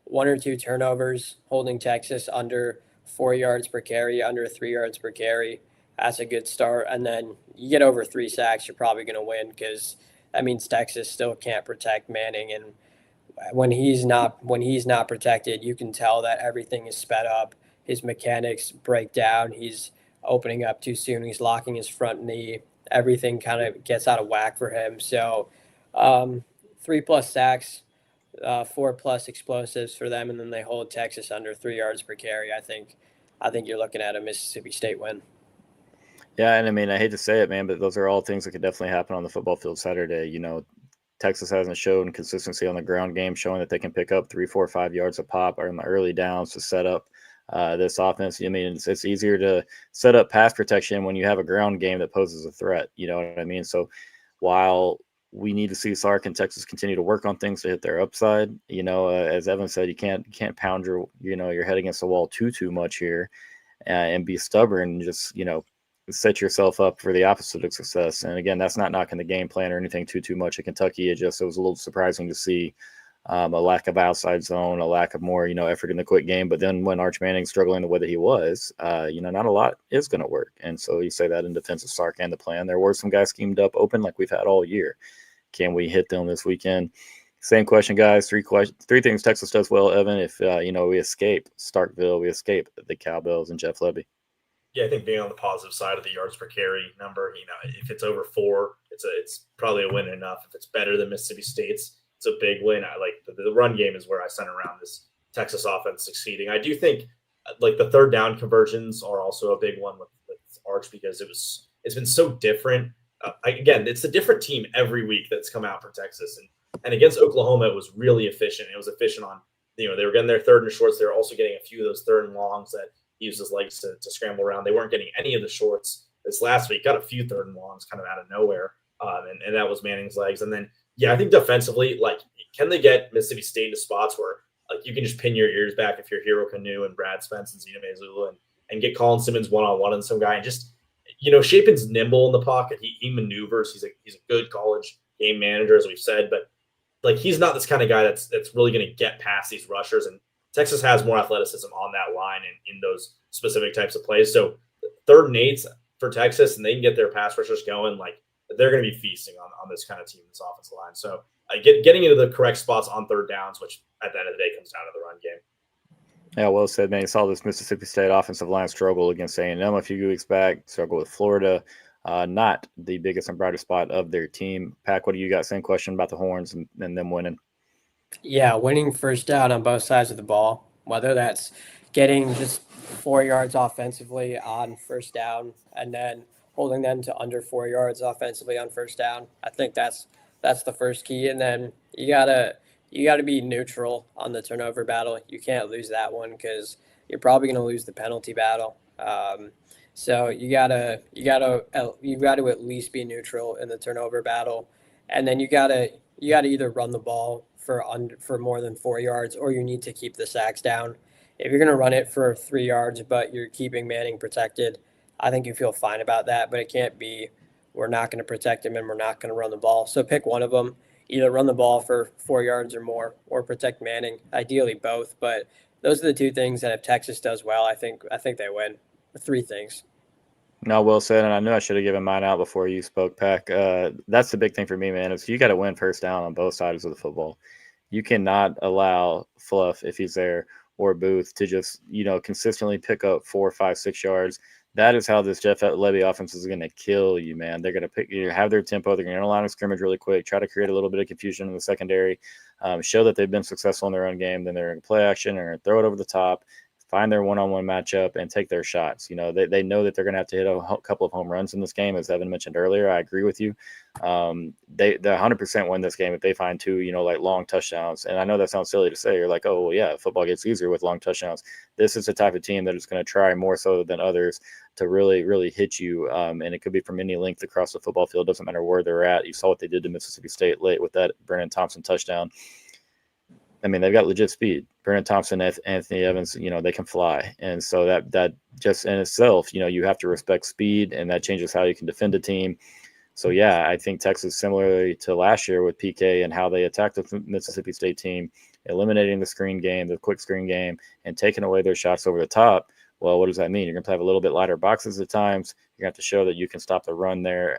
1 or 2 turnovers, holding Texas under 4 yards per carry, under 3 yards per carry. That's a good start. And then you get over 3 sacks, you're probably going to win, because that means Texas still can't protect Manning. And when he's not protected, you can tell that everything is sped up. His mechanics break down. He's opening up too soon. He's locking his front knee. Everything kind of gets out of whack for him. So 3+ sacks, 4+ explosives for them, and then they hold Texas under 3 yards per carry. I think you're looking at a Mississippi State win. Yeah, and I mean, I hate to say it, man, but those are all things that could definitely happen on the football field Saturday. Texas hasn't shown consistency on the ground game, showing that they can pick up 3, 4, 5 yards a pop or in the early downs to set up this offense. I mean, it's easier to set up pass protection when you have a ground game that poses a threat. You know what I mean? So while we need to see Sark and Texas continue to work on things to hit their upside, as Evan said, you can't pound your head against the wall too much here and be stubborn and just, set yourself up for the opposite of success. And again, that's not knocking the game plan or anything too much at Kentucky. It was a little surprising to see a lack of outside zone, a lack of more, effort in the quick game. But then when Arch Manning's struggling the way that he was, not a lot is going to work. And so you say that in defense of Sark and the plan. There were some guys schemed up open like we've had all year. Can we hit them this weekend? Same question, guys. 3 things Texas does well, Evan. If, we escape Starkville, we escape the Cowbells and Jeff Lebby. Yeah, I think being on the positive side of the yards per carry number, if it's over 4, it's probably a win enough. If it's better than Mississippi State's, it's a big win. I like the run game is where I center around this Texas offense succeeding. I do think like the 3rd down conversions are also a big one with Arch, because it's been so different. Again, it's a different team every week that's come out for Texas, and And against Oklahoma, it was really efficient. It was efficient on, they were getting their third and shorts. They were also getting a few of those third and longs that he used his legs to scramble around. They weren't getting any of the shorts this last week. Got a few third and longs kind of out of nowhere. And that was Manning's legs. And then, I think defensively, like, can they get Mississippi State into spots where, like, you can just pin your ears back if you're Hero Canoe and Brad Spence and Zena Mazulu and get Colin Simmons one-on-one and some guy and just, Shapen's nimble in the pocket. He maneuvers. He's a good college game manager, as we've said, but like, he's not this kind of guy that's really going to get past these rushers. And Texas has more athleticism on that line in those specific types of plays. So 3rd and 8 for Texas, and they can get their pass rushers going. Like, they're going to be feasting on this kind of team, this offensive line. So getting into the correct spots on 3rd downs, which at the end of the day comes down to the run game. Yeah, well said, man. You saw this Mississippi State offensive line struggle against A&M a few weeks back, struggle with Florida. Not the biggest and brightest spot of their team. Pack, what do you got? Same question about the Horns and them winning. Yeah, winning first down on both sides of the ball, whether that's getting just 4 yards offensively on first down and then holding them to under 4 yards offensively on first down. I think that's the first key. And then you gotta be neutral on the turnover battle. You can't lose that one because you're probably going to lose the penalty battle. So you gotta at least be neutral in the turnover battle, and then you gotta either run the ball for more than 4 yards, or you need to keep the sacks down. If you're gonna run it for 3 yards, but you're keeping Manning protected, I think you feel fine about that. But it can't be we're not going to protect him and we're not going to run the ball. So pick one of them. Either run the ball for 4 yards or more, or protect Manning. Ideally both, but those are the two things that if Texas does well, I think they win. 3 things. No, well said, and I knew I should have given mine out before you spoke, Pack. That's the big thing for me, man, is you got to win first down on both sides of the football. You cannot allow Fluff, if he's there, or Booth to just, consistently pick up 4, 5, 6 yards. That is how this Jeff Levy offense is going to kill you, man. They're going to have their tempo. They're going to line of scrimmage really quick, try to create a little bit of confusion in the secondary, show that they've been successful in their own game. Then they're going to play action. They're going to throw it over the top, find their one-on-one matchup, and take their shots. They know that they're going to have to hit a couple of home runs in this game, as Evan mentioned earlier. I agree with you. They 100% win this game if they find 2, like long touchdowns. And I know that sounds silly to say. You're like, oh, well, yeah, football gets easier with long touchdowns. This is the type of team that is going to try more so than others to really, really hit you. And it could be from any length across the football field. Doesn't matter where they're at. You saw what they did to Mississippi State late with that Brennan Thompson touchdown. I mean, they've got legit speed. Brennan Thompson, Anthony Evans, they can fly. And so that just in itself, you have to respect speed, and that changes how you can defend a team. So, yeah, I think Texas, similarly to last year with PK and how they attacked the Mississippi State team, eliminating the screen game, the quick screen game, and taking away their shots over the top. Well, what does that mean? You're going to have a little bit lighter boxes at times. You're going to have to show that you can stop the run there.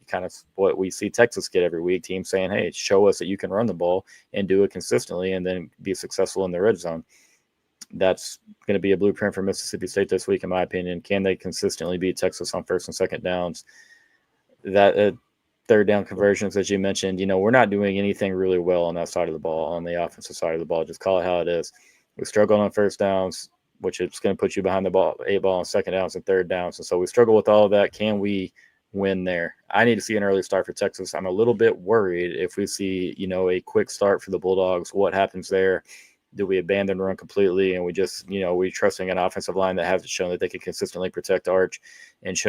Kind of what we see Texas get every week, teams saying, hey, show us that you can run the ball and do it consistently and then be successful in the red zone. That's going to be a blueprint for Mississippi State this week, in my opinion. Can they consistently beat Texas on first and second downs? That third down conversions, as you mentioned, we're not doing anything really well on that side of the ball, on the offensive side of the ball. Just call it how it is. We struggled on first downs, which is going to put you behind the ball, 8 ball on second downs and third downs. And so we struggle with all of that. Can we win there? I need to see an early start for Texas. I'm a little bit worried if we see, a quick start for the Bulldogs. What happens there? Do we abandon run completely? And we just, we trusting an offensive line that hasn't shown that they can consistently protect Arch and,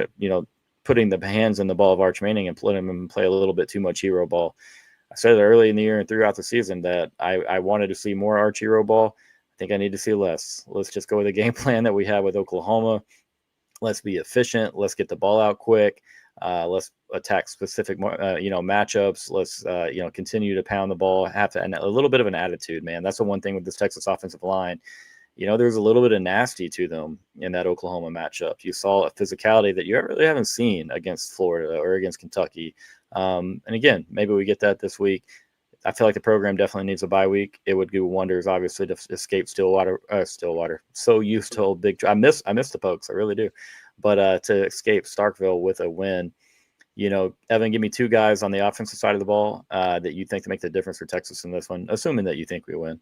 putting the hands in the ball of Arch Manning and letting him play a little bit too much hero ball. I said it early in the year and throughout the season that I wanted to see more Arch hero ball. I think I need to see less. Let's just go with the game plan that we had with Oklahoma. Let's be efficient. Let's get the ball out quick. Let's attack specific, matchups. Let's, continue to pound the ball. Have a little bit of an attitude, man. That's the one thing with this Texas offensive line. There's a little bit of nasty to them in that Oklahoma matchup. You saw a physicality that you really haven't seen against Florida or against Kentucky. And again, maybe we get that this week. I feel like the program definitely needs a bye week. It would do wonders, obviously, to escape Stillwater. So used to old big. I miss the Pokes. I really do. But to escape Starkville with a win, Evan, give me 2 guys on the offensive side of the ball that you think to make the difference for Texas in this one, assuming that you think we win.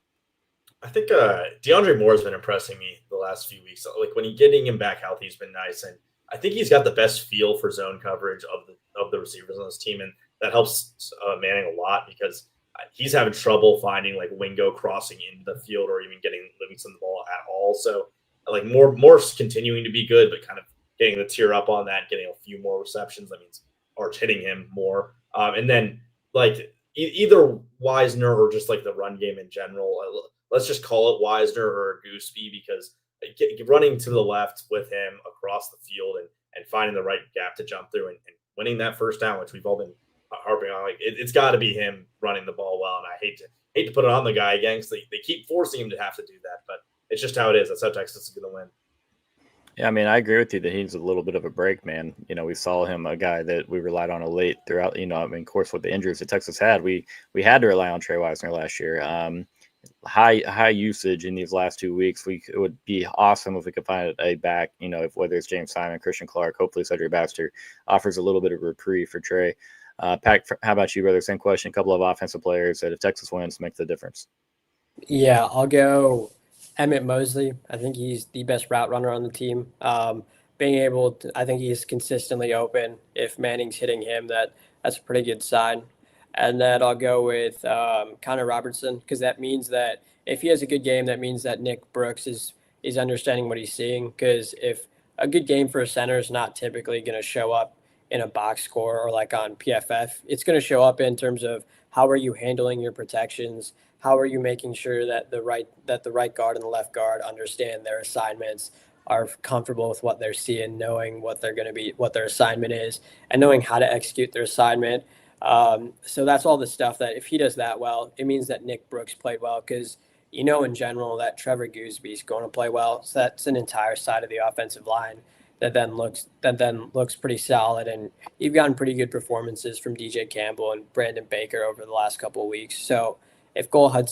I think DeAndre Moore has been impressing me the last few weeks. Like when getting him back healthy has been nice, and I think he's got the best feel for zone coverage of the receivers on this team, and that helps Manning a lot because he's having trouble finding like Wingo crossing into the field or even getting Livingston the ball at all. So like Moore's continuing to be good, but kind of getting the tier up on that, getting a few more receptions. That means Arch hitting him more. And then like either Wisner or just like the run game in general. Let's just call it Wisner or Gooseby, because running to the left with him across the field and finding the right gap to jump through and winning that first down, which we've all been harping on, like it's got to be him running the ball well. And I hate to put it on the guy again, because they keep forcing him to have to do that, but it's just how it is. That's how Texas is going to win. Yeah, I mean, I agree with you that he needs a little bit of a break, man. You know, we saw him, a guy that we relied on a late throughout, you know, I mean, of course, with the injuries that Texas had, we had to rely on Trey Wisner last year. High usage in these last 2 weeks. It would be awesome if we could find a back, you know, whether it's James Simon, Christian Clark, hopefully Cedric Baxter offers a little bit of reprieve for Trey. Pat, how about you, brother? Same question. A couple of offensive players that if Texas wins, make the difference. Yeah, I'll go Emmett Mosley. I think he's the best route runner on the team. Being able to, I think he's consistently open. If Manning's hitting him, that's a pretty good sign. And then I'll go with Connor Robertson, because that means that if he has a good game, that means that Nick Brooks is understanding what he's seeing. Because if a good game for a center is not typically going to show up in a box score or like on PFF, it's going to show up in terms of how are you handling your protections, how are you making sure that the right guard and the left guard understand their assignments, are comfortable with what they're seeing, knowing what they're going to be, what their assignment is, and knowing how to execute their assignment. So that's all the stuff that if he does that well, it means that Nick Brooks played well, because you know in general that Trevor Gooseby is going to play well. So that's an entire side of the offensive line that then looks pretty solid. And you've gotten pretty good performances from DJ Campbell and Brandon Baker over the last couple of weeks. So if Connor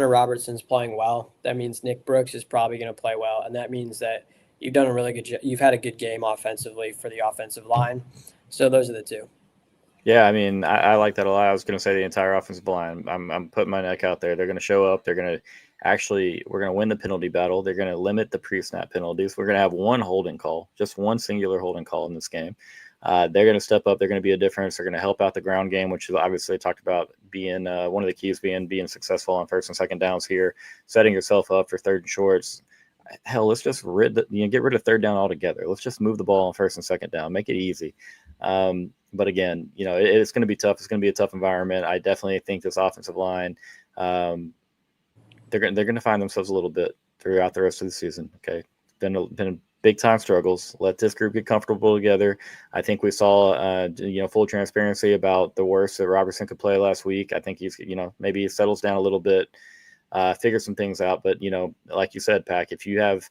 Robertson's playing well, that means Nick Brooks is probably going to play well, and that means that you've done a really good job. You've had a good game offensively for the offensive line. So those are the two. Yeah, I mean, I like that a lot. I was going to say the entire offensive line. I'm putting my neck out there. They're going to show up. They're going to we're going to win the penalty battle. They're going to limit the pre-snap penalties. We're going to have one holding call, just one singular holding call in this game. They're going to step up. They're going to be a difference. They're going to help out the ground game, which is obviously talked about being one of the keys, being successful on first and second downs here, setting yourself up for third and shorts. Hell, let's just get rid of third down altogether. Let's just move the ball on first and second down. Make it easy. But again, you know, it's going to be tough. It's going to be a tough environment. I definitely think this offensive line, they're going to find themselves a little bit throughout the rest of the season. Okay, been big time struggles. Let this group get comfortable together. I think we saw, full transparency about the worst that Robertson could play last week. I think he's, maybe he settles down a little bit, figure some things out. But, like you said, Pac, if you have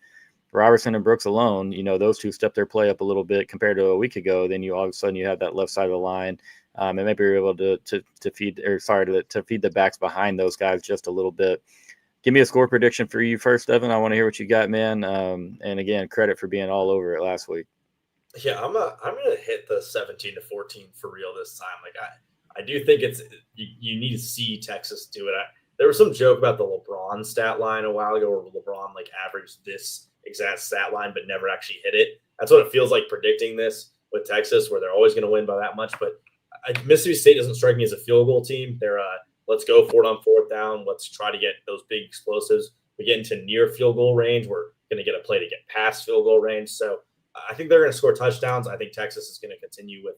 Robertson and Brooks alone, those two step their play up a little bit compared to a week ago, then all of a sudden you have that left side of the line. And maybe you're able to feed the backs behind those guys just a little bit. Give me a score prediction for you first, Evan. I want to hear what you got, man. And again, credit for being all over it last week. Yeah, I'm gonna hit the 17-14 for real this time. Like I do think you need to see Texas do it. There was some joke about the LeBron stat line a while ago, where LeBron averaged this exact stat line but never actually hit it. That's what it feels like predicting this with Texas, where they're always going to win by that much. But Mississippi State doesn't strike me as a field goal team. They're let's go for it on fourth down. Let's try to get those big explosives. We get into near field goal range, we're going to get a play to get past field goal range. So I think they're going to score touchdowns. I think Texas is going to continue with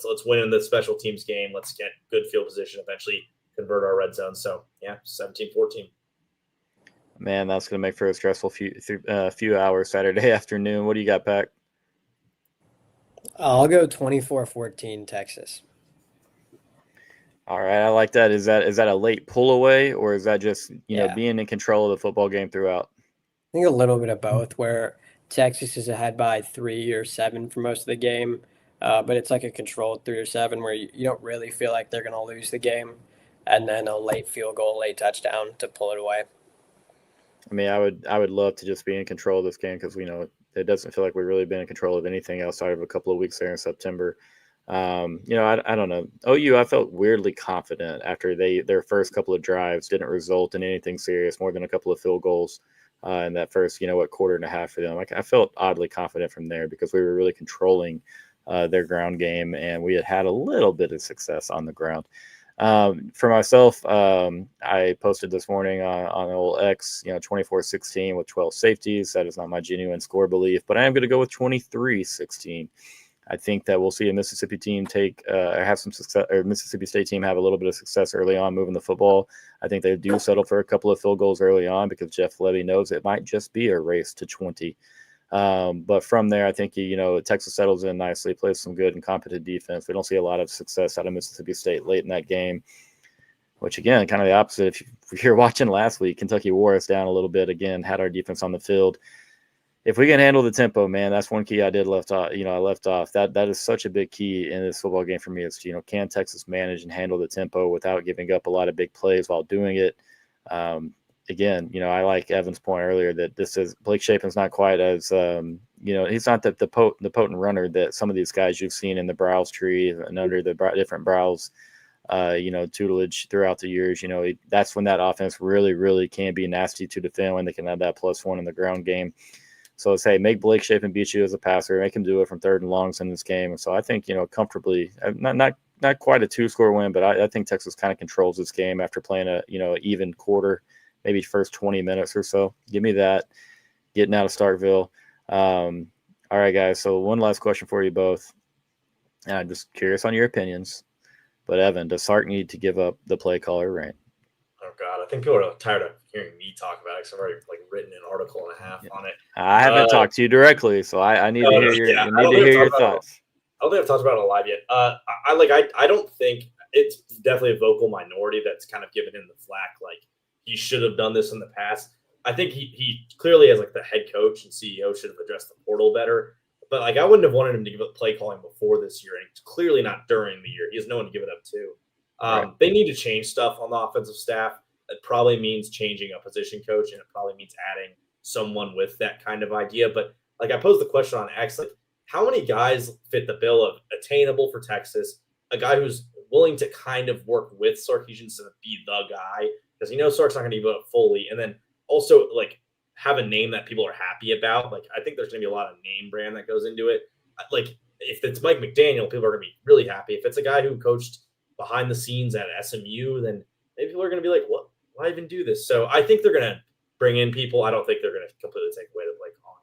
let's win in the special teams game. Let's get good field position, eventually convert our red zone. So yeah, 17-14. Man, that's going to make for a stressful few hours Saturday afternoon. What do you got, Pac? I'll go 24-14 Texas. All right, I like that. Is that a late pull away, or is that just being in control of the football game throughout? I think a little bit of both, where Texas is ahead by 3 or 7 for most of the game, but it's like a controlled 3 or 7 where you don't really feel like they're going to lose the game, and then a late field goal, late touchdown to pull it away. I mean, I would love to just be in control of this game, because it doesn't feel like we've really been in control of anything outside of a couple of weeks there in September. I don't know. OU, I felt weirdly confident after their first couple of drives didn't result in anything serious, more than a couple of field goals in that first, quarter and a half for them. I felt oddly confident from there, because we were really controlling their ground game, and we had a little bit of success on the ground. For myself, I posted this morning on old X, 24-16 with 12 safeties. That is not my genuine score belief, but I am going to go with 23-16. I think that we'll see a Mississippi team have some success, or Mississippi State team have a little bit of success early on moving the football. I think they do settle for a couple of field goals early on because Jeff Levy knows it might just be a race to 20. But from there, I think, Texas settles in nicely, plays some good and competent defense. We don't see a lot of success out of Mississippi State late in that game, which, again, kind of the opposite. If you're watching last week, Kentucky wore us down a little bit, again, had our defense on the field. If we can handle the tempo, man, that's one key I left off. That is such a big key in this football game for me is, can Texas manage and handle the tempo without giving up a lot of big plays while doing it? Again, I like Evan's point earlier that Blake Shapen's not quite as, he's not the potent runner that some of these guys you've seen in the Browse tree and under the different Browse, tutelage throughout the years. That's when that offense really, really can be nasty to defend, when they can have that +1 in the ground game. So it's, hey, make Blake Shapen beat you as a passer, make him do it from 3rd and longs in this game. And so I think, comfortably, not quite a 2-score win, but I think Texas kind of controls this game after playing a, even quarter, maybe first 20 minutes or so. Give me that, getting out of Starkville. All right, guys. So one last question for you both. And I'm just curious on your opinions. But Evan, does Sark need to give up the play caller reign? Oh God, I think people are tired of hearing me talk about it because I've already written an article and a half on it. I haven't talked to you directly, so I need to hear your thoughts. I don't think I've talked about it live yet. I don't think it's definitely a vocal minority that's kind of given him the flack. Like, he should have done this in the past. I think he clearly, as the head coach and CEO, should have addressed the portal better. But I wouldn't have wanted him to give up play calling before this year, and clearly not during the year. He has no one to give it up to. Right. They need to change stuff on the offensive staff. It probably means changing a position coach, and it probably means adding someone with that kind of idea. But I posed the question on X, how many guys fit the bill of attainable for Texas? A guy who's willing to kind of work with Sarkisian instead of be the guy, because Sark's not going to give it up fully, and then also have a name that people are happy about. I think there's going to be a lot of name brand that goes into it. If it's Mike McDaniel, people are going to be really happy. If it's a guy who coached behind the scenes at SMU, then maybe people are going to be like, what? Why even do this? So I think they're going to bring in people. I don't think they're going to completely take away the play calling.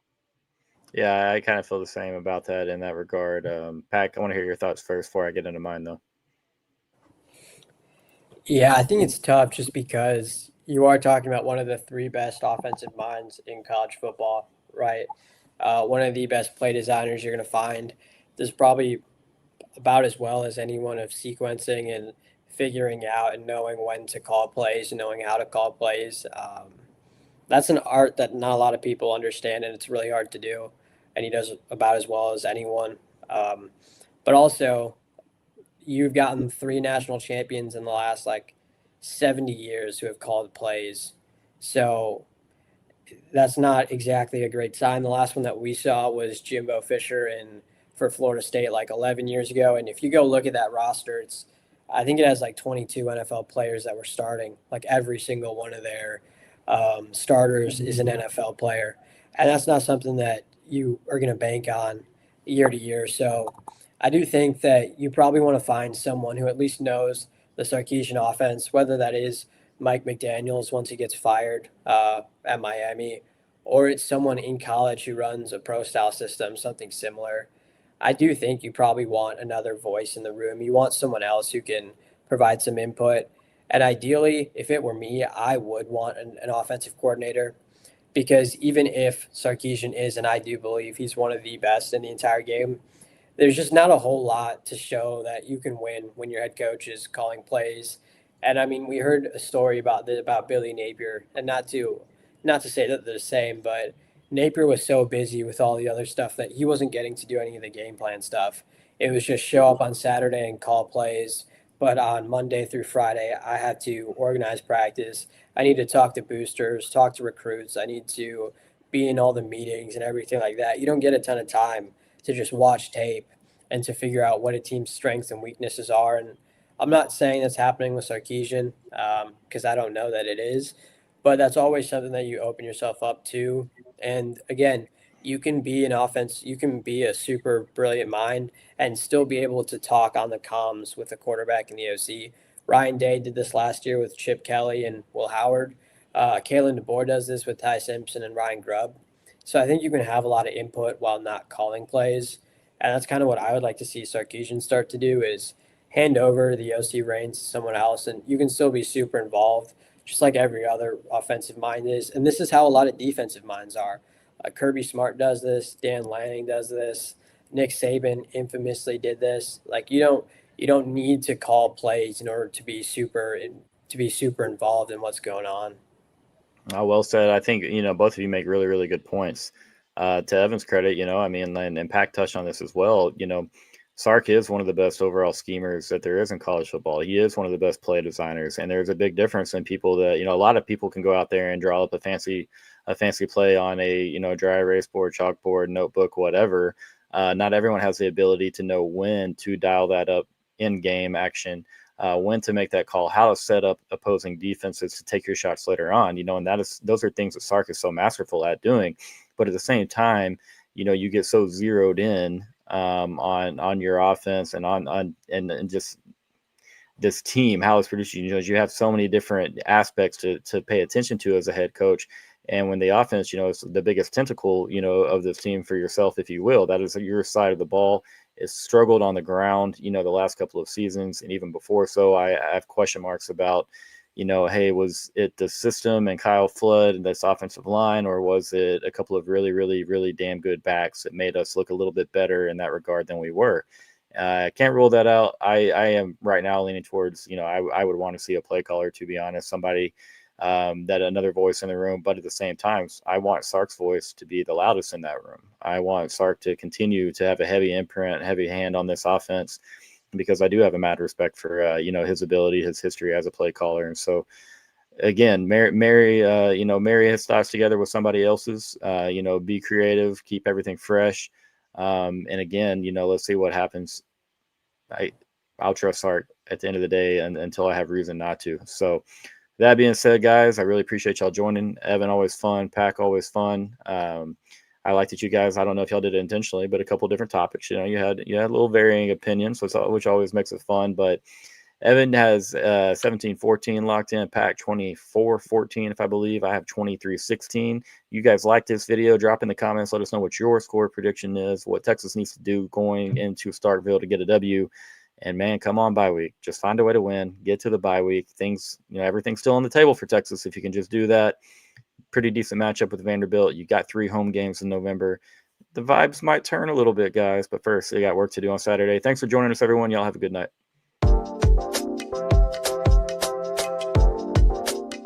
Yeah, I kind of feel the same about that in that regard. Pac, I want to hear your thoughts first before I get into mine, though. Yeah, I think it's tough just because you are talking about one of the 3 best offensive minds in college football, right? One of the best play designers you're going to find. There's probably about as well as anyone of sequencing and figuring out and knowing when to call plays and knowing how to call plays. That's an art that not a lot of people understand, and it's really hard to do. And he does about as well as anyone. But also, you've gotten 3 national champions in the last 70 years who have called plays. So that's not exactly a great sign. The last one that we saw was Jimbo Fisher for Florida State 11 years ago. And if you go look at that roster, I think it has 22 NFL players that were starting. Every single one of their starters is an NFL player. And that's not something that you are going to bank on year to year. So I do think that you probably want to find someone who at least knows the Sarkisian offense, whether that is Mike McDaniels once he gets fired at Miami, or it's someone in college who runs a pro-style system, something similar. I do think you probably want another voice in the room. You want someone else who can provide some input. And ideally, if it were me, I would want an offensive coordinator, because even if Sarkisian is, and I do believe he's one of the best in the entire game, there's just not a whole lot to show that you can win when your head coach is calling plays. And I mean, we heard a story about Billy Napier, and not to say that they're the same, but Napier was so busy with all the other stuff that he wasn't getting to do any of the game plan stuff. It was just show up on Saturday and call plays. But on Monday through Friday, I had to organize practice. I need to talk to boosters, talk to recruits. I need to be in all the meetings and everything like that. You don't get a ton of time to just watch tape and to figure out what a team's strengths and weaknesses are. And I'm not saying that's happening with Sarkisian because I don't know that it is, but that's always something that you open yourself up to. And again, you can be an offense, you can be a super brilliant mind and still be able to talk on the comms with the quarterback and the OC. Ryan Day did this last year with Chip Kelly and Will Howard. Kalen DeBoer does this with Ty Simpson and Ryan Grubb. So I think you can have a lot of input while not calling plays. And that's kind of what I would like to see Sarkisian start to do is hand over the OC reins to someone else, and you can still be super involved, just like every other offensive mind is. And this is how a lot of defensive minds are. Kirby Smart does this. Dan Lanning does this. Nick Saban infamously did this. Like you don't need to call plays in order to be super involved in what's going on. Well said. I think, both of you make really, really good points. To Evan's credit, and Pack touched on this as well. Sark is one of the best overall schemers that there is in college football. He is one of the best play designers, and there's a big difference in people that, a lot of people can go out there and draw up a fancy play on a, dry erase board, chalkboard, notebook, whatever. Not everyone has the ability to know when to dial that up in game action, when to make that call, how to set up opposing defenses to take your shots later on, and those are things that Sark is so masterful at doing. But at the same time, you get so zeroed in on your offense and just this team, how it's produced. You have so many different aspects to pay attention to as a head coach. And when the offense, is the biggest tentacle, of this team for yourself, if you will, that is your side of the ball. It's struggled on the ground, the last couple of seasons and even before. So I have question marks about, hey, was it the system and Kyle Flood and this offensive line, or was it a couple of really, really, really damn good backs that made us look a little bit better in that regard than we were? I can't rule that out. I am right now leaning towards, I would want to see a play caller, to be honest, somebody that another voice in the room. But at the same time, I want Sark's voice to be the loudest in that room. I want Sark to continue to have a heavy imprint, heavy hand on this offense, because I do have a mad respect for, his ability, his history as a play caller. And so, again, marry his thoughts together with somebody else's, be creative, keep everything fresh. And again, let's see what happens. I'll trust Sark at the end of the day until I have reason not to. So that being said, guys, I really appreciate y'all joining. Evan, always fun. Pack, always fun. I like that you guys, I don't know if y'all did it intentionally, but a couple of different topics. You had a little varying opinions, which always makes it fun. But Evan has 17-14 locked in, Pack 24-14, if I believe. I have 23-16. You guys like this video? Drop in the comments. Let us know what your score prediction is, what Texas needs to do going into Starkville to get a W. And man, come on, bye week. Just find a way to win. Get to the bye week. Things, everything's still on the table for Texas if you can just do that. Pretty decent matchup with Vanderbilt. You got 3 home games in November. The vibes might turn a little bit, guys, but first, they got work to do on Saturday. Thanks for joining us, everyone. Y'all have a good night.